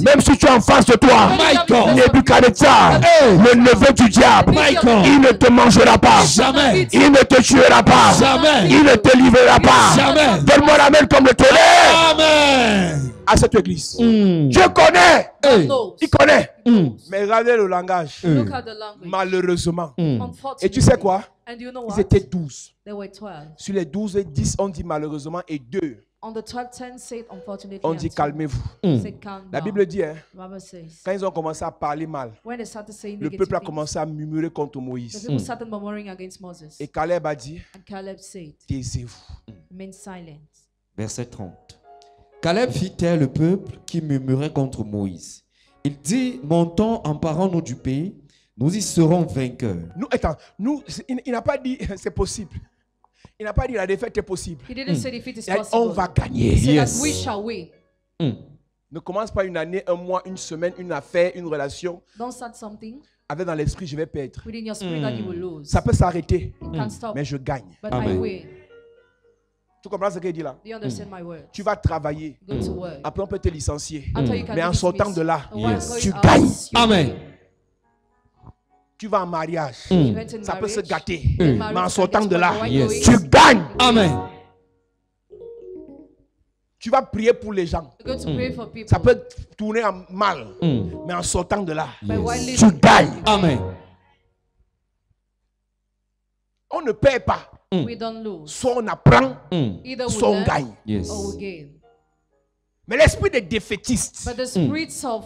S1: Même si tu es en face de toi,
S4: Michael.
S1: Nebuchadnezzar, le neveu du diable,
S4: Michael.
S1: il ne te mangera pas.
S4: Jamais.
S1: Il ne te tuera pas.
S4: Jamais.
S1: Il ne te livrera pas.
S4: Jamais.
S1: Donne-moi la main comme le tonnerre
S4: Amen.
S1: à cette église. Dieu connaît. Il connaît. Mais regardez le langage.
S3: Look at the language.
S1: Malheureusement.
S3: Unfortunately.
S1: Et tu sais quoi?
S3: And you know
S1: Ils
S3: what?
S1: étaient 12.
S3: There were 12.
S1: Sur les 12 et 10, on dit malheureusement, et 2,
S3: On the 12, 10 said unfortunately.
S1: on
S3: and
S1: dit
S3: 2
S1: calmez-vous.
S3: said calm
S1: La
S3: down.
S1: Bible dit, hein,
S3: Bible says,
S1: quand ils ont commencé à parler mal,
S3: when they started saying
S1: le
S3: negative
S1: peuple a
S3: things,
S1: commencé à murmurer contre
S3: the
S1: Moïse.
S3: people started murmuring against Moses.
S1: Et Caleb a dit,
S3: And Caleb said,
S1: taisez-vous.
S3: remain silent.
S4: Verset 30. Caleb fit taire le peuple qui murmurait contre Moïse. Il dit, montons, emparons-nous du pays, nous y serons vainqueurs.
S1: Il n'a pas dit c'est possible. Il n'a pas dit la défaite est possible.
S3: He didn't say defeat is
S1: Il a dit,
S3: possible.
S1: on va gagner.
S3: He said
S4: Yes.
S3: that we shall win.
S1: Ne commence pas une année, un mois, une semaine, une affaire, une relation
S3: Don't start something
S1: avec dans l'esprit je vais perdre.
S3: within your spirit that you will lose.
S1: Ça peut s'arrêter,
S3: It can't stop.
S1: mais je gagne.
S3: But
S4: Amen.
S3: I win.
S1: Tu comprends ce qu'il dit là?
S3: Do you understand my words?
S1: Tu vas travailler.
S3: Go to work.
S1: Après, on peut te licencier.
S3: After you can
S1: Mais en
S3: be
S1: sortant
S3: dismissed.
S1: de là,
S3: And while
S4: Yes.
S3: going
S1: tu
S3: out,
S1: gagnes.
S3: you
S4: Amen.
S1: Tu vas en mariage.
S3: went in
S1: Ça peut se
S3: marriage.
S1: gâter.
S3: In
S1: Mais en
S3: marriage,
S1: sortant
S3: you
S1: de
S3: can
S1: là,
S3: get one
S4: Yes.
S3: going.
S1: tu gagnes.
S4: Amen.
S1: Tu vas prier pour les gens.
S3: You go to pray for people.
S1: Ça peut tourner en mal. Mais en sortant de là,
S3: But while
S1: tu
S3: living,
S1: gagnes.
S4: Amen.
S1: On ne perd pas.
S3: we don't lose.
S1: Soit on apprend,
S3: Either we
S1: soit on
S3: learn
S1: gagne.
S4: Yes.
S3: or we gain.
S1: Mais l'esprit des défaitistes,
S3: But the spirits of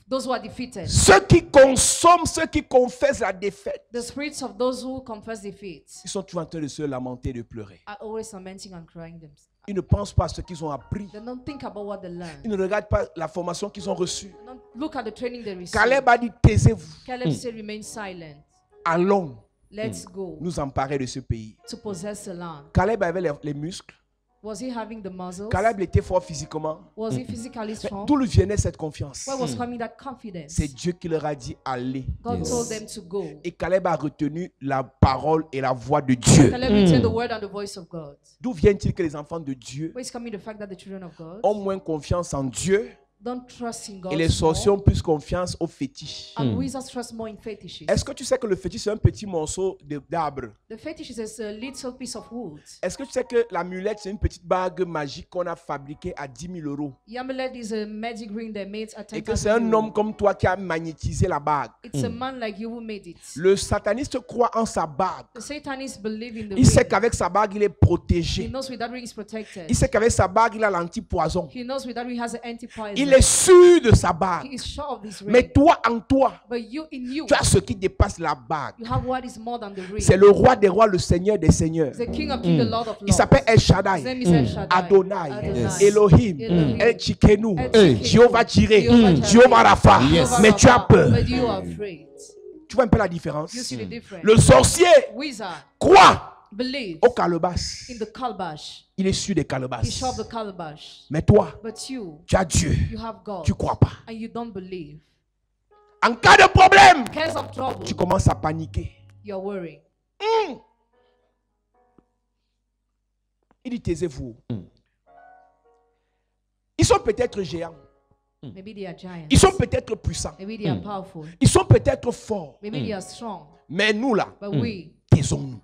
S3: those who are defeated,
S1: ceux qui consomment, ceux qui confessent la défaite,
S3: the spirits of those who confess defeat,
S1: ils sont toujours en train de se lamenter, de pleurer.
S3: are always lamenting and crying them.
S1: Ils ne pensent pas à ce qu'ils ont appris.
S3: They don't think about what they learned.
S1: Ils ne regardent pas la formation qu'ils ont reçue.
S3: They don't look at the training they received.
S1: Caleb a dit, taisez-vous.
S3: Caleb said, remain silent.
S1: Allons
S3: Let's go
S1: nous emparer de ce pays.
S3: to possess the land.
S1: Caleb avait les muscles.
S3: Was he having the muscles?
S1: Caleb était fort physiquement.
S3: Was he physically strong?
S1: D'où lui venait cette confiance?
S3: Where was coming that confidence?
S1: C'est Dieu qui leur a dit, allez.
S3: God
S4: Yes.
S3: told them to go.
S1: Et Caleb a retenu la parole et la voix de Dieu.
S3: Caleb retained the word and the voice of God.
S1: D'où vient-il que les enfants de Dieu
S3: Where is coming the fact that the children of God
S1: ont moins confiance en Dieu
S3: don't trust in God
S1: et les sorciers ont plus confiance aux fétiches?
S3: and wizards trust more in fetishes?
S1: Est-ce que tu sais que le fétiche c'est un petit morceau d'arbre?
S3: The fetish is a little piece of wood.
S1: Est-ce que tu sais que l'amulette c'est une petite bague magique qu'on a fabriquée à 10 000 euros?
S3: The amulet is a magic ring they made at
S1: Et que c'est un homme comme toi qui a magnétisé la bague.
S3: It's a man like you who made it.
S1: Le sataniste croit en sa bague.
S3: The Satanists believe in the
S1: Il sait
S3: ring.
S1: qu'avec sa bague il est
S3: He
S1: protégé.
S3: knows with that ring is protected.
S1: Il sait qu'avec sa bague il a l'antipoison.
S3: He knows with that ring has an anti-poison.
S1: Il est sûr de sa
S3: He
S1: bague.
S3: is sure of this ring.
S1: Mais toi en toi,
S3: But you in you,
S1: tu as ce qui dépasse la bague.
S3: you have what is more than the ring.
S1: C'est le roi des rois, le seigneur des seigneurs.
S3: The King of Kings, the Lord of
S1: Il
S3: Lords.
S1: s'appelle El
S3: His
S1: Shaddai,
S3: name is El Shaddai.
S1: Adonai,
S3: Yes.
S1: Elohim,
S3: Elohim.
S1: El Chikenu,
S3: El Chikenu.
S1: Jéhovah Jireh,
S3: Jehovah Jireh.
S1: Jéhovah Rapha.
S3: Jehovah
S1: Mais tu as
S3: Rapha.
S1: peur.
S3: But you are afraid.
S1: Tu vois un peu la différence?
S3: You see the difference.
S1: Le sorcier
S3: Wizard
S1: croit
S3: believes
S1: au calebasse.
S3: in the calabash.
S1: Il est sûr des
S3: He
S1: calebasses.
S3: shot the calabash.
S1: Mais toi,
S3: But you
S1: tu as Dieu.
S3: have God.
S1: Tu crois pas.
S3: And you don't believe.
S1: En cas de problème,
S3: Case of trouble,
S1: tu commences à paniquer.
S3: you're worrying.
S1: Il dit taisez-vous. Ils sont peut-être géants.
S3: Maybe they are giants.
S1: Ils sont peut-être puissants.
S3: Maybe they are powerful.
S1: Ils sont peut-être forts.
S3: Maybe they are strong.
S1: Mais nous là,
S3: But we,
S1: taisons-nous.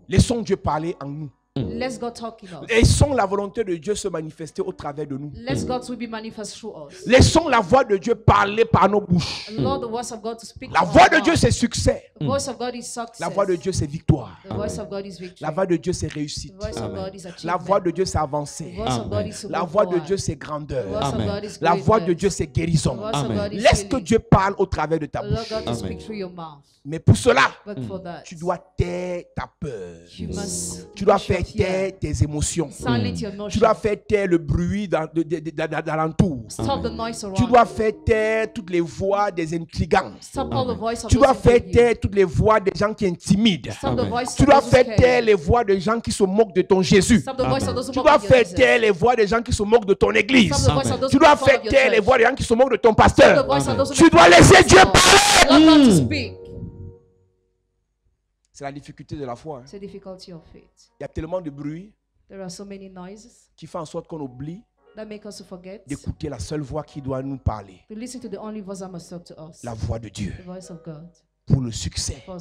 S1: Laissons Dieu parler en nous.
S3: let's God talk in us.
S1: Laissons la volonté de Dieu se manifester au travers de nous.
S3: Let's God to be manifest through us.
S1: Laissons la voix de Dieu parler par nos bouches.
S3: Allow the voice of God to speak.
S1: La
S3: to
S1: voix
S3: our
S1: de Dieu,
S3: mouth.
S1: c'est succès.
S3: The voice of God is success.
S1: La voix de Dieu, c'est victoire.
S3: The voice of God is victory.
S1: La voix de Dieu, c'est
S3: The
S1: réussite.
S3: voice of God is achievement.
S1: La voix de Dieu, c'est
S3: The
S1: avancée.
S3: voice of God is to
S1: La
S3: go
S1: voix de
S3: forward.
S1: Dieu, c'est
S3: The
S1: grandeur.
S3: voice of God is
S1: La voix de
S3: greatness.
S1: Dieu, c'est guérison.
S3: The voice of God is
S1: Laisse que
S3: healing.
S1: Dieu parle au travers de ta
S3: Allow
S1: bouche.
S3: God to speak through your mouth.
S1: Mais pour cela,
S3: But for that,
S1: tu dois taire ta peur.
S3: you must
S1: Tu dois
S3: push your
S1: faire
S3: fear.
S1: taire tes émotions.
S3: Silence your
S1: Tu
S3: emotions.
S1: dois faire taire le bruit d'alentour.
S3: Stop the noise around
S1: Tu dois
S3: you.
S1: faire taire toutes les voix des intrigants.
S3: Stop all the voice of
S1: Tu
S3: those
S1: dois
S3: who
S1: faire
S3: hate you.
S1: taire toutes les voix des gens qui intimident.
S3: Stop the voice
S1: Tu
S3: of
S1: dois
S3: those who
S1: faire
S3: scare
S1: taire
S3: you.
S1: les voix des gens qui se moquent de ton Jésus.
S3: Stop the voice of those who
S1: Tu
S3: mock
S1: dois
S3: your
S1: faire
S3: Jesus.
S1: taire les voix des gens qui se moquent de ton église.
S3: Stop the voice of those
S1: Tu
S3: who
S1: dois
S3: make fun
S1: faire
S3: of your
S1: taire les
S3: church.
S1: voix des gens qui se moquent de ton
S3: Stop the
S1: pasteur.
S3: voice of those who
S1: Tu
S3: make
S1: dois
S3: fun of
S1: laisser
S3: your
S1: Dieu
S3: pastor.
S1: parler.
S3: Allow God to speak.
S1: C'est la difficulté de la foi.
S3: It's the difficulty of faith.
S1: Il y a tellement de bruit
S3: There are so many noises
S1: qui fait en sorte qu'on oublie
S3: that make us to forget
S1: d'écouter la seule voix qui doit nous parler.
S3: to listen to the only voice that must talk to us.
S1: La voix de Dieu.
S3: The voice of God.
S1: Pour le succès,
S3: For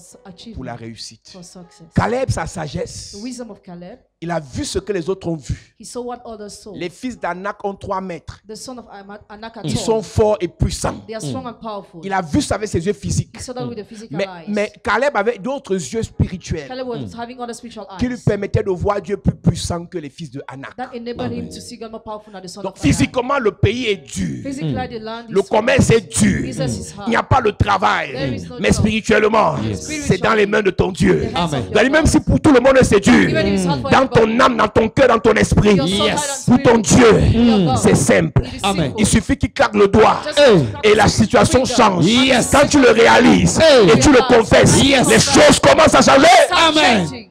S1: pour la
S3: achievement.
S1: réussite.
S3: For success.
S1: Caleb, sa sagesse,
S3: The wisdom of Caleb.
S1: il a vu ce que les autres ont vu.
S3: He saw what others saw.
S1: Les fils d'Anak ont 3 mètres.
S3: The son of Anak are
S1: Ils
S3: tall.
S1: sont forts et puissants.
S3: They are strong and powerful.
S1: Il a vu ça avec ses yeux physiques.
S3: He saw that with the physical eyes.
S1: Mais Caleb avait d'autres yeux spirituels
S3: Caleb was having other spiritual
S1: qui lui
S3: eyes
S1: permettaient de voir Dieu plus puissant que les fils de Anak.
S3: that enabled him to see God more powerful than the son
S1: Donc
S3: of Anak.
S1: physiquement, le pays est dur.
S3: Physically, the land is
S1: Le commerce est dur.
S3: Business is hard.
S1: Il n'y a pas de travail.
S3: There is no
S1: Mais
S3: job.
S1: spirituellement, c'est dans les mains de ton Dieu.
S3: The hands of your
S1: Donc, même
S3: God.
S1: si pour tout le monde c'est dur,
S3: Even if it's hard for
S1: dans
S3: everybody,
S1: ton âme, dans ton cœur, dans ton esprit,
S3: your soul,
S4: Yes.
S3: heart, and
S1: pour ton
S3: spirit,
S1: Dieu,
S3: your God.
S1: c'est simple.
S3: It is
S4: Amen.
S3: simple.
S1: Il suffit qu'il claque le doigt
S3: Just clap
S1: et la
S3: the
S1: situation
S3: finger.
S1: change.
S4: Yes.
S1: Quand tu le réalises et tu le confesses,
S3: Yes.
S1: les choses commencent à changer.
S3: Start
S4: Amen.
S3: changing.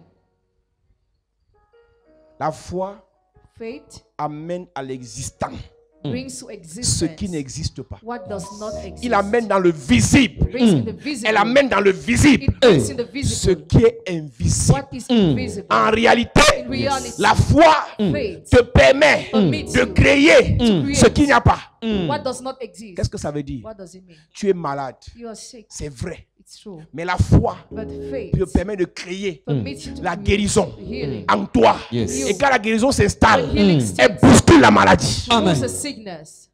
S1: La foi
S3: Faith
S1: amène à l'existant
S3: brings to
S1: ce
S3: existence
S1: qui n'existe pas.
S3: what does not exist.
S1: Il amène dans le visible.
S3: Brings in the visible.
S1: Elle amène dans le visible
S3: It brings in the
S1: ce
S3: visible.
S1: qui est invisible.
S3: What is invisible.
S1: En réalité,
S3: In reality,
S1: la foi
S3: faith
S1: te permet
S3: permits
S1: de
S3: you
S1: créer
S3: create
S1: ce qu'il n'y a pas.
S3: what does not exist.
S1: Qu'est-ce que ça veut dire?
S3: What does it mean?
S1: Tu es malade.
S3: You are sick.
S1: C'est vrai.
S3: It's true.
S1: Mais la foi
S3: But faith
S1: te permet de créer
S3: permits you to
S1: la
S3: create
S1: guérison
S3: healing.
S1: en toi.
S4: Yes.
S1: Et quand la guérison s'installe,
S3: When healing
S1: elle
S3: starts,
S1: bouscule la maladie.
S3: it removes
S4: Amen.
S3: a sickness.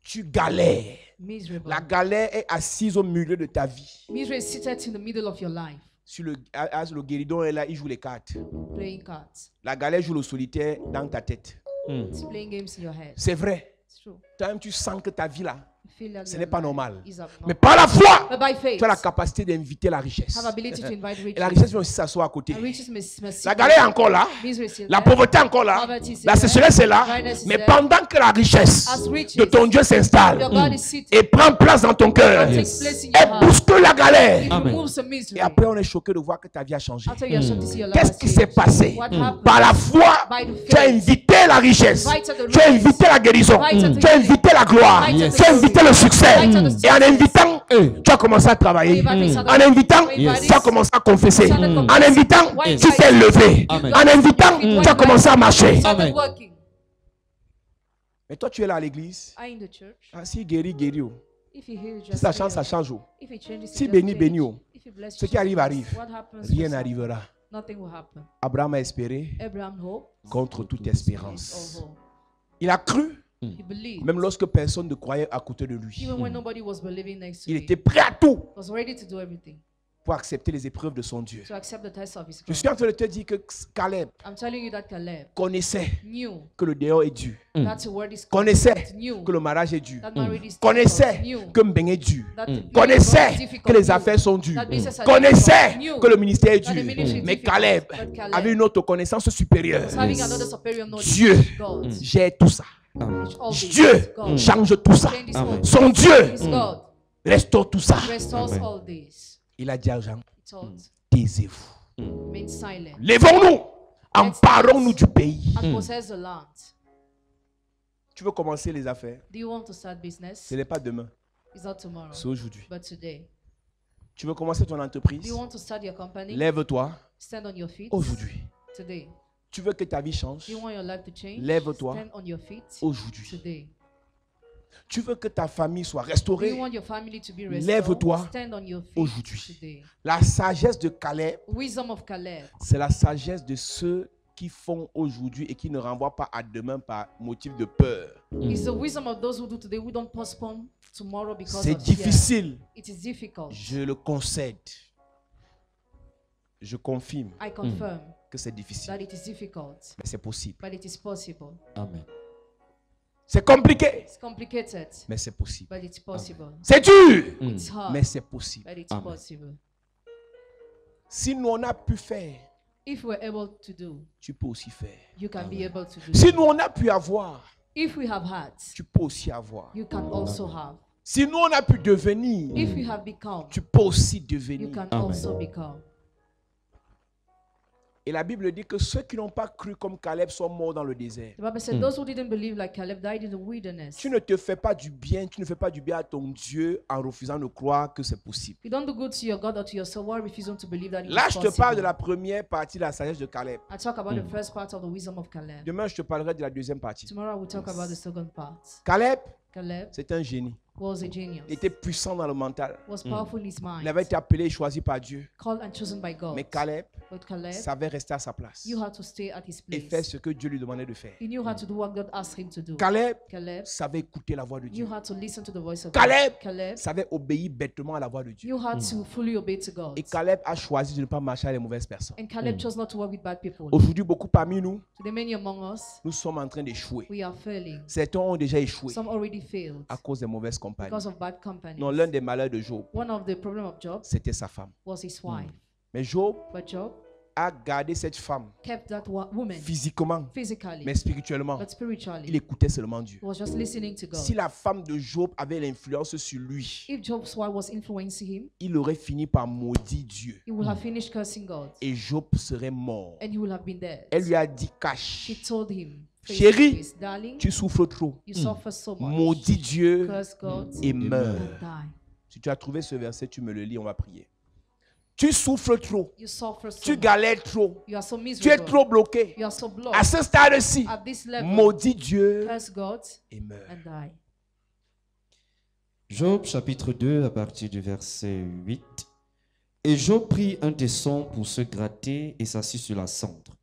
S1: Tu galères.
S3: Miserable.
S1: La galère est assise au milieu de ta vie.
S3: Misery is seated in the middle of your life,
S1: Sur le guéridon est là, il joue les cartes.
S3: playing cards.
S1: La galère joue le solitaire dans ta tête.
S3: It's playing games in your head.
S1: C'est vrai.
S3: It's true.
S1: Toi-même, tu sens que ta vie là,
S3: You feel that
S1: ce
S3: your
S1: n'est pas
S3: life
S1: normal.
S3: is abnormal.
S1: Mais par la foi,
S3: But by faith,
S1: tu as la capacité d'inviter la richesse.
S3: have ability to invite
S1: Et la
S3: riches.
S1: richesse vient aussi s'asseoir à côté.
S3: And riches must
S1: La galère est encore là.
S3: Misery is still
S1: La
S3: there.
S1: pauvreté est encore là.
S3: Poverty is
S1: La
S3: there.
S1: sécheresse est là.
S3: Dryness is
S1: Mais
S3: there.
S1: pendant que la richesse
S3: As riches,
S1: de ton Dieu s'installe
S3: your God is seated.
S1: et prend place dans ton cœur,
S3: God takes place in your
S1: elle
S3: heart.
S1: bouscule la galère.
S3: It removes the misery.
S1: Et après, on est choqué de voir que ta vie a changé.
S3: After you are shocked to see your life
S1: Qu'est-ce
S3: has
S1: qui s'est
S3: changed.
S1: passé?
S3: What happened?
S1: Par la foi,
S3: By the
S1: tu as
S3: faith.
S1: invité la richesse.
S3: Invited the
S1: Tu as
S3: riches.
S1: invité la guérison.
S3: Invited the
S1: Tu as
S3: healing.
S1: invité la gloire.
S3: Invited
S1: Tu as
S3: the
S1: invité
S3: glory.
S1: le succès.
S3: Invited the
S1: Et en
S3: success.
S1: invitant, tu as commencé à travailler.
S3: Invited
S1: En
S3: others.
S1: invitant,
S3: Yes.
S1: tu as commencé à confesser.
S3: Started
S1: En
S3: confessing.
S1: invitant,
S3: Yes.
S1: tu t'es levé.
S4: Amen.
S1: En invitant, tu as commencé à marcher.
S3: Started
S4: Amen.
S3: working.
S1: Mais toi, tu es là à l'église.
S3: Are in the church.
S1: Ah, si guéri, guéri. Oh.
S3: If you heal,
S1: Si
S3: just
S1: ça change,
S3: heal.
S1: ça change. Oh.
S3: If it changes, it
S1: Si
S3: just
S1: béni,
S3: change.
S1: béni. Oh.
S3: If you bless,
S1: Ce qui arrive,
S3: just
S1: arrive.
S3: What happens,
S1: Rien
S3: just
S1: n'arrivera.
S3: nothing will happen.
S1: Abraham a espéré
S3: Abraham hoped.
S1: contre toute espérance.
S3: Oh,
S1: Il a cru,
S3: he believed.
S1: même lorsque personne ne croyait à côté de lui.
S3: Even when nobody was believing next to
S1: Il
S3: him,
S1: était prêt à tout
S3: was ready to do everything
S1: pour accepter les épreuves de son Dieu.
S3: to accept the test of his
S1: Je
S3: God.
S1: suis en train de te dire que Caleb
S3: I'm telling you that Caleb
S1: connaissait
S3: knew
S1: que le dehors est dur.
S3: that the word is
S1: Connaissait
S3: knew
S1: que le mariage est dur.
S3: that marriage is
S1: Connaissait
S3: difficult, knew
S1: que Mbeng est dur.
S3: that the marriage
S1: Connaissait
S3: is difficult,
S1: que les
S3: knew
S1: affaires sont dures.
S3: that business are
S1: Connaissait
S3: difficult,
S1: que
S3: knew
S1: le ministère est
S3: that the
S1: dur.
S3: ministry is
S1: Mais
S3: difficult.
S1: Caleb
S3: But Caleb
S1: avait une autre connaissance supérieure.
S3: was having another superior knowledge.
S1: Dieu
S3: God.
S1: gère tout ça.
S3: All this
S1: Dieu
S3: is God.
S1: change tout ça.
S3: Change this whole
S1: Son Dieu
S3: is God.
S1: restaure tout ça.
S3: restores
S4: Amen.
S3: all this.
S1: Il a dit à Jean,
S3: He told,
S1: taisez-vous.
S3: remain silent
S1: Lèvons-nous, emparons-nous du pays.
S3: and possess the land.
S1: Tu veux commencer les affaires?
S3: Do you want to start business?
S1: Ce n'est pas demain,
S3: It's not tomorrow,
S1: c'est aujourd'hui.
S3: but today.
S1: Tu veux commencer ton
S3: Do
S1: entreprise?
S3: you want to start your company?
S1: Lève-toi
S3: Stand on your feet
S1: aujourd'hui.
S3: today.
S1: Tu veux que ta vie change?
S3: Do you want your life to change?
S1: Lève-toi
S3: Stand on your feet
S1: aujourd'hui.
S3: today.
S1: Tu veux que ta famille soit
S3: Do you
S1: restaurée?
S3: want your family to be restored?
S1: Lève-toi
S3: Stand on your feet
S1: aujourd'hui.
S3: today.
S1: La sagesse de Caleb,
S3: Wisdom of Caleb.
S1: c'est la sagesse de ceux qui font aujourd'hui et qui ne renvoient pas à demain par motif de peur.
S3: It's the wisdom of those who do today who don't postpone tomorrow because
S1: C'est
S3: of fear.
S1: difficile,
S3: It is difficult.
S1: je le concède. Je confirme
S3: I confirm
S1: que c'est difficile,
S3: that it is difficult,
S1: mais c'est possible.
S3: but it is possible.
S4: Amen.
S1: C'est compliqué,
S3: It's complicated,
S1: mais c'est possible.
S3: but it's possible.
S1: C'est dur,
S3: It's hard,
S1: mais c'est possible.
S3: but it's
S4: Amen.
S3: possible.
S1: Si nous on a pu faire,
S3: If we're able to do,
S1: tu peux aussi faire.
S3: you can be able to do.
S1: Si nous on a pu avoir,
S3: If we have had,
S1: tu peux aussi avoir.
S3: you can also have.
S1: Si nous on a pu devenir,
S3: If we have become,
S1: tu peux aussi
S3: you
S1: devenir.
S3: can
S4: Amen.
S3: also become.
S1: Et la Bible dit que ceux qui n'ont pas cru comme Caleb sont morts dans le désert.
S3: The Bible said, those who didn't believe like Caleb died in the wilderness.
S1: Tu ne te fais pas du bien, tu ne fais pas du bien à ton Dieu en refusant de croire que c'est possible.
S3: You don't do good to your God or to yourself while refusing to believe that it
S1: Là,
S3: is
S1: je te parle de
S3: possible.
S1: la première partie de la sagesse de Caleb.
S3: I talk about the first part of the wisdom of Caleb.
S1: Demain, je te parlerai de la deuxième partie.
S3: Tomorrow I will talk about the second part.
S1: Caleb,
S3: Caleb
S1: c'est un génie.
S3: was a genius.
S1: Il était puissant dans le mental.
S3: Was powerful in his mind.
S1: Il avait été appelé et choisi par Dieu.
S3: Called and chosen by God.
S1: Mais Caleb
S3: But Caleb,
S1: savait rester à sa place
S3: you had to stay at his
S1: et faire
S3: place.
S1: ce que Dieu lui demandait de faire.
S3: He knew how to do what God asked him to do.
S1: Caleb
S3: Caleb
S1: savait écouter la voix de Dieu.
S3: knew how to listen to the voice of
S1: Caleb
S3: God. Caleb
S1: savait obéir bêtement à la voix de Dieu.
S3: knew how to fully obey to God.
S1: Et Caleb a choisi de ne pas marcher avec les mauvaises personnes.
S3: And Caleb chose not to work with bad people.
S1: Aujourd'hui, beaucoup parmi nous,
S3: Today, many among us,
S1: nous sommes en train d'échouer.
S3: we are failing.
S1: Certains ont déjà échoué
S3: Some already failed
S1: à cause des mauvaises compagnies.
S3: because of bad company.
S1: Non, l'un des malheurs de Job,
S3: One of the problem of Job
S1: c'était sa femme.
S3: was his wife.
S1: Mais Job
S3: But Job
S1: a gardé cette femme
S3: kept that woman
S1: physiquement,
S3: physically,
S1: mais spirituellement.
S3: but
S1: Il
S3: spiritually,
S1: écoutait seulement Dieu.
S3: he was just listening to God.
S1: Si la femme de Job avait l'influence sur lui,
S3: If Job's wife was influencing him,
S1: il aurait fini par maudire Dieu.
S3: he would have finished cursing God
S1: Et Job serait mort.
S3: and he would have been dead.
S1: Elle lui a dit,
S3: She
S1: cache,
S3: told him, face
S1: Chérie,
S3: to face, darling,
S1: tu souffres trop.
S3: you suffer so much.
S1: Maudis Dieu
S3: Curse God
S1: et meurs.
S3: and die.
S1: Si tu as trouvé ce verset, tu me le lis, on va prier. Tu souffres trop.
S3: You suffer so
S1: Tu
S3: much.
S1: galères trop.
S3: You are so
S1: Tu es
S3: miserable.
S1: trop bloqué.
S3: You are so blocked.
S1: À ce stade-ci,
S3: At this level,
S1: maudis Dieu
S3: curse God
S1: et meurs.
S3: and die.
S4: Job chapitre 2 à partir du verset 8. Et Job prit un tesson pour se gratter et s'assit sur la cendre.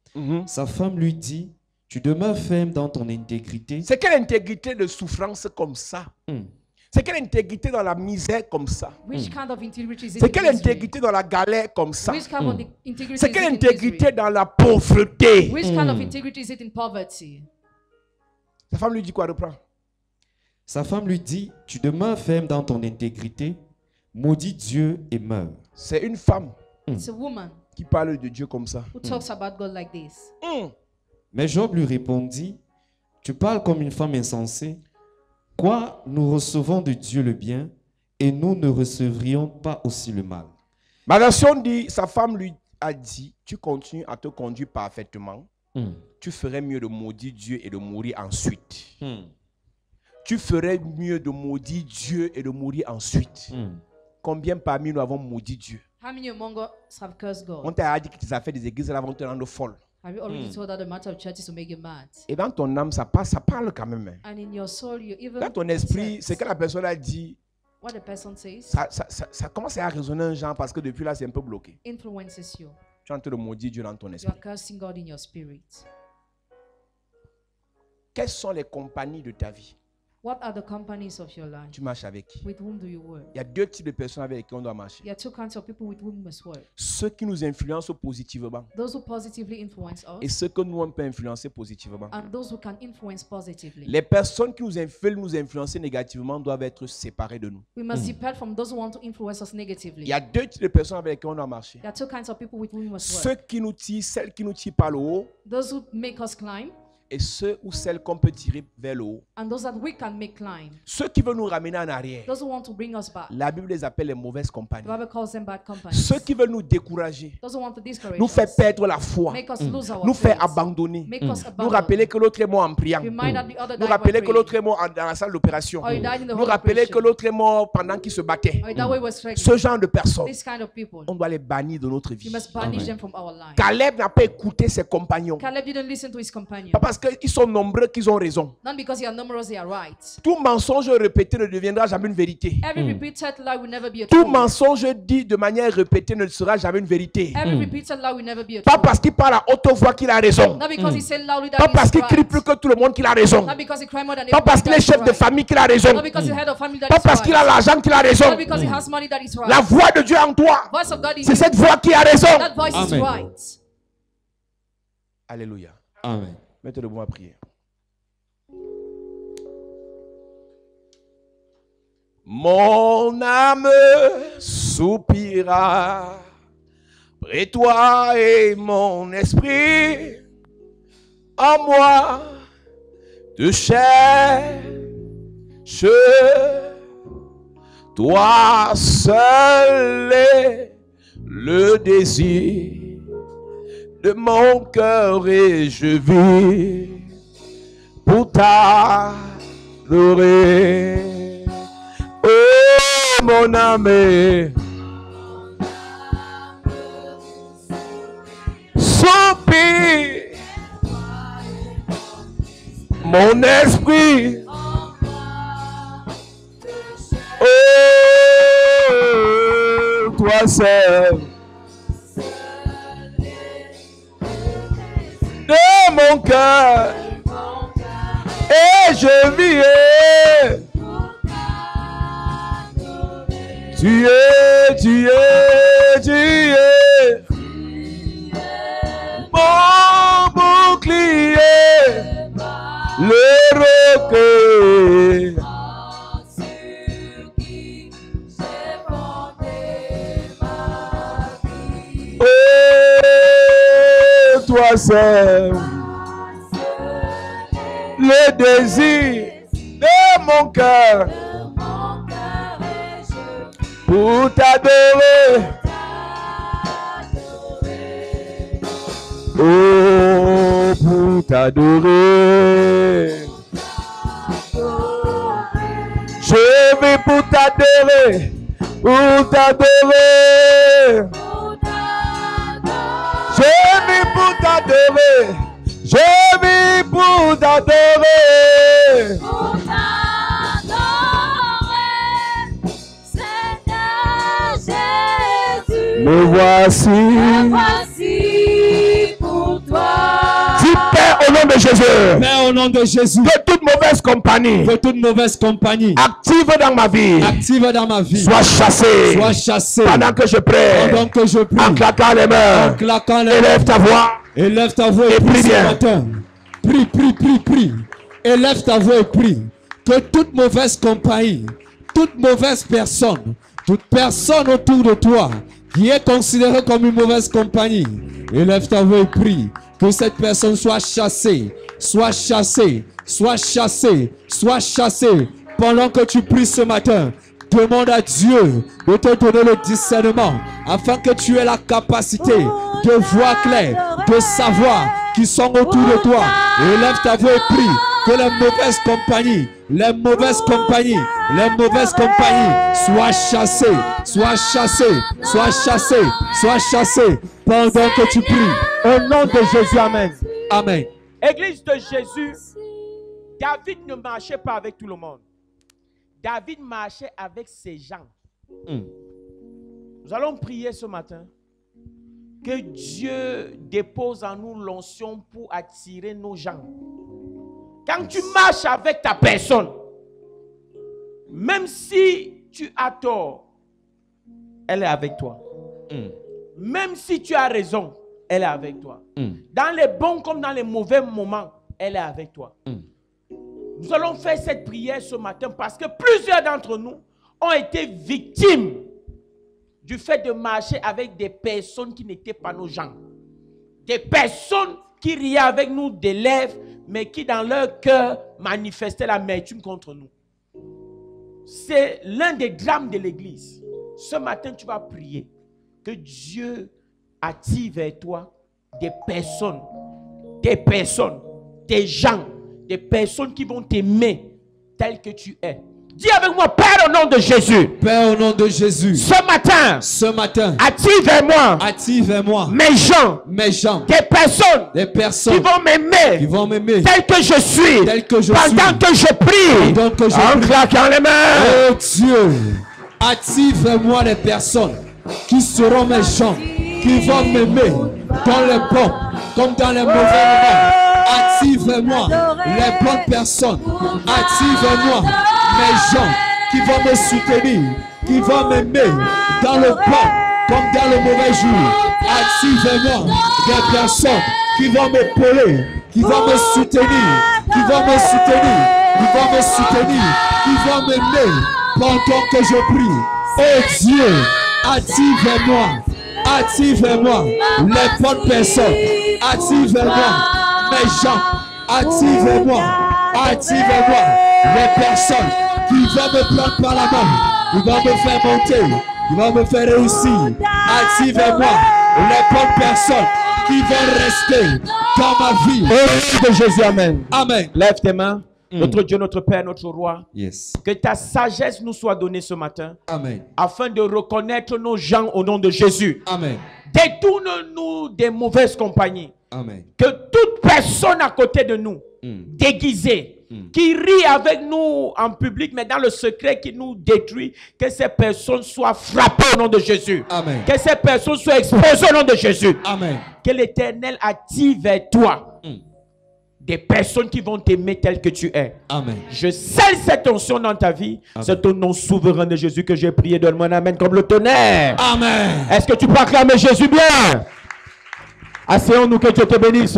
S4: Sa femme lui dit, tu demeures ferme dans ton intégrité.
S1: C'est quelle intégrité de souffrance comme ça?
S4: Hmm.
S1: C'est quelle intégrité dans la misère comme ça?
S3: Which kind of integrity is it
S1: C'est
S3: in
S1: quelle
S3: misery?
S1: intégrité dans la galère comme ça?
S3: Which kind of integrity
S1: C'est
S3: is
S1: quelle
S3: it in
S1: intégrité
S3: misery?
S1: dans la pauvreté?
S3: Which kind of integrity is it in poverty?
S1: La femme lui dit quoi? Reprends.
S4: Sa femme lui dit, tu demeures ferme dans ton intégrité, maudis Dieu et meurs.
S1: C'est une femme
S3: It's a woman
S1: qui parle de Dieu comme ça.
S3: who talks about God like this.
S4: Mais Job lui répondit, tu parles comme une femme insensée. Quoi, nous recevons de Dieu le bien et nous ne recevrions pas aussi le mal.
S1: Ma version dit, sa femme lui a dit, tu continues à te conduire parfaitement, tu ferais mieux de maudire Dieu et de mourir ensuite. Tu ferais mieux de maudire Dieu et de mourir ensuite. Combien parmi nous avons maudit Dieu?
S3: How many among us have cursed
S1: On
S3: God?
S1: t'a dit que tes affaires des églises là vont te rendre folle.
S3: Have you already told that the matter of churches to make you mad?
S1: Et dans ton âme, ça parle quand même. Hein.
S3: And in your soul, you even
S1: Dans ton esprit,
S3: accept
S1: c'est que la personne a dit,
S3: what the person says
S1: ça commence à résonner un genre parce que depuis là, c'est un peu bloqué.
S3: influences you.
S1: Tu es en train de maudire Dieu dans ton
S3: You
S1: esprit.
S3: are cursing God in your spirit.
S1: Quelles sont les compagnies de ta vie?
S3: What are the companies of your life?
S1: Tu marches avec qui?
S3: With whom do you work?
S1: Il y a deux types de personnes avec qui on doit marcher.
S3: There are two kinds of people with whom we must work.
S1: Ceux qui nous influencent positivement
S3: Those who positively influence
S1: et
S3: us
S1: ceux que nous on peut influencer positivement.
S3: and those who can influence positively.
S1: Les personnes qui veulent nous influencer négativement doivent être séparées de nous.
S3: We must depart from those who want to influence us
S1: Il
S3: negatively.
S1: y a deux types de personnes avec qui on doit marcher.
S3: There are two kinds of people with whom we must
S1: Ceux
S3: work.
S1: qui nous tirent, celles qui nous tirent par le haut
S3: Those who make us climb
S1: et ceux ou celles qu'on peut tirer vers le haut.
S3: and those that we can make climb.
S1: Ceux qui veulent nous ramener en arrière,
S3: Those who want to bring us back.
S1: la Bible les appelle les mauvaises compagnies.
S3: The Bible calls them bad companies.
S1: Ceux qui veulent nous décourager,
S3: Those who want to discourage
S1: nous faire
S3: us,
S1: perdre la foi,
S3: make us lose our
S1: nous faire
S3: faith,
S1: abandonner,
S3: make us
S1: nous
S3: abandon.
S1: rappeler que l'autre est mort en priant,
S3: Remind that the other
S1: nous
S3: died
S1: rappeler
S3: while
S1: que l'autre
S3: praying.
S1: est mort dans la salle d'opération,
S3: Or he died in the
S1: nous
S3: whole
S1: rappeler que
S3: operation.
S1: l'autre est mort pendant qu'il se battait.
S3: Or that way was struggling.
S1: Ce genre de personnes,
S3: This kind of people,
S1: on doit les bannir de notre
S3: we
S1: vie.
S3: must banish them from our life.
S1: Caleb n'a pas écouté ses compagnons.
S3: Caleb didn't listen to his companions.
S1: Pas parce qu'ils sont nombreux qu'ils ont raison.
S3: Not because they are numerous, they are right.
S1: Tout mensonge répété ne deviendra jamais une vérité.
S3: Every repeated lie will never be a
S1: Tout
S3: truth.
S1: mensonge dit de manière répétée ne sera jamais une vérité.
S3: Every repeated lie will never be a
S1: Pas
S3: truth.
S1: parce qu'il parle à haute voix qu'il a raison.
S3: Not because he said loudly
S1: Pas
S3: that
S1: parce
S3: he's
S1: qu'il crie
S3: right.
S1: plus que tout le monde qu'il a raison.
S3: Not because he cry more than
S1: Pas parce qu'il est
S3: everybody
S1: chef
S3: that
S1: de
S3: he's right.
S1: famille qu'il a raison.
S3: Not because he's head of family that
S1: Pas
S3: he's
S1: parce qu'il a
S3: right.
S1: l'argent qu'il a raison.
S3: Not because he has money that he's right.
S1: La voix de Dieu en toi,
S3: Voice of God in
S1: c'est
S3: you.
S1: cette voix qui a raison.
S3: That voice is
S4: Amen.
S3: right.
S1: Alléluia.
S4: Amen.
S1: Mettez le bon à prier. Mon âme soupira près toi et mon esprit en moi te cherche. Toi seul est le désir de mon cœur et je vis pour t'adorer. Oh mon âme, soupire, mon esprit. Oh, toi seul de mon cœur et je vis. Tu es mon bouclier, le rocher. Oh, toi seul, le désir de mon cœur pour t'adorer. Oh, pour t'adorer. Je vais pour t'adorer, pour t'adorer. Je vis pour t'adorer, je vis pour t'adorer. Me voici.
S2: pour toi.
S1: Dis Père au nom de Jésus,
S4: Père, au nom de Jésus,
S1: de toute mauvaise compagnie
S4: de toute mauvaise compagnie
S1: active dans ma vie,
S4: active dans ma vie,
S1: sois chassée.
S4: sois chassé
S1: Pendant que je prie,
S4: pendant que je prie,
S1: en claquant les mains,
S4: en claquant les mains.
S1: élève ta voix.
S4: Élève ta voix et
S1: Et
S4: prie
S1: prie
S4: ce
S1: bien.
S4: matin. Prie, prie, prie, prie. Élève ta voix et prie. Que toute mauvaise compagnie, toute mauvaise personne, toute personne autour de toi qui est considérée comme une mauvaise compagnie, élève ta voix et prie. Que cette personne soit chassée, soit chassée, soit chassée, soit chassée. Pendant que tu pries ce matin, demande à Dieu de te donner le discernement afin que tu aies la capacité de voir clair, de savoir qui sont autour de toi. Élève ta voix et prie que les mauvaises compagnies, les mauvaises compagnies, les mauvaises compagnies soient chassées, soient chassées, soient chassées, soient chassées pendant que tu pries.
S1: Au nom de Jésus, amen.
S4: Amen.
S1: Église de Jésus, David ne marchait pas avec tout le monde. David marchait avec ses gens. Nous allons prier ce matin que Dieu dépose en nous l'onction pour attirer nos gens. Quand tu marches avec ta personne, même si tu as tort, elle est avec toi. Même si tu as raison, elle est avec toi. Dans les bons comme dans les mauvais moments, elle est avec toi. Nous allons faire cette prière ce matin parce que plusieurs d'entre nous ont été victimes du fait de marcher avec des personnes qui n'étaient pas nos gens. Des personnes qui riaient avec nous des lèvres, mais qui dans leur cœur manifestaient l'amertume contre nous. C'est l'un des drames de l'église. Ce matin, tu vas prier que Dieu attire vers toi des personnes, des gens, des personnes qui vont t'aimer tel que tu es. Dis avec moi, Père au nom de Jésus.
S4: Père, au nom de Jésus.
S1: Ce matin, attire vers moi mes gens, des personnes qui vont m'aimer tel que je suis, pendant que je prie, en claquant les mains.
S4: Oh Dieu, attire vers moi les personnes qui seront mes gens, qui vont m'aimer dans les bons comme dans les mauvais moments. Attire vers moi les bonnes personnes. Attire vers moi mes gens qui vont me soutenir, qui vont m'aimer dans le bon comme dans le mauvais jour. Attire vers moi des personnes qui vont m'épauler, qui vont me soutenir, qui vont me soutenir, qui vont me soutenir, qui vont m'aimer pendant que je prie. Oh Dieu, attire vers moi les bonnes personnes. Attire vers moi mes gens. Attire vers moi les personnes qui vont me prendre par la main, qui vont me faire monter, qui vont me faire réussir. Attire vers moi les bonnes personnes qui vont rester dans ma vie.
S1: Au nom de Jésus, amen.
S4: Amen.
S1: Lève tes mains. Notre Dieu, notre Père, notre Roi.
S4: Yes.
S1: Que ta sagesse nous soit donnée ce matin.
S4: Amen.
S1: Afin de reconnaître nos gens au nom de Jésus.
S4: Amen.
S1: Détourne-nous des mauvaises compagnies.
S4: Amen.
S1: Que toute personne à côté de nous, déguisée, qui rit avec nous en public, mais dans le secret qui nous détruit, que ces personnes soient frappées au nom de Jésus.
S4: Amen.
S1: Que ces personnes soient exposées au nom de Jésus.
S4: Amen.
S1: Que l'Éternel attire vers toi des personnes qui vont t'aimer tel que tu es.
S4: Amen.
S1: Je scelle cette onction dans ta vie. C'est au nom souverain de Jésus que j'ai prié. Donne-moi un amen comme le tonnerre.
S4: Amen.
S1: Est-ce que tu peux acclamer Jésus bien? Asseyons-nous, que Dieu te bénisse.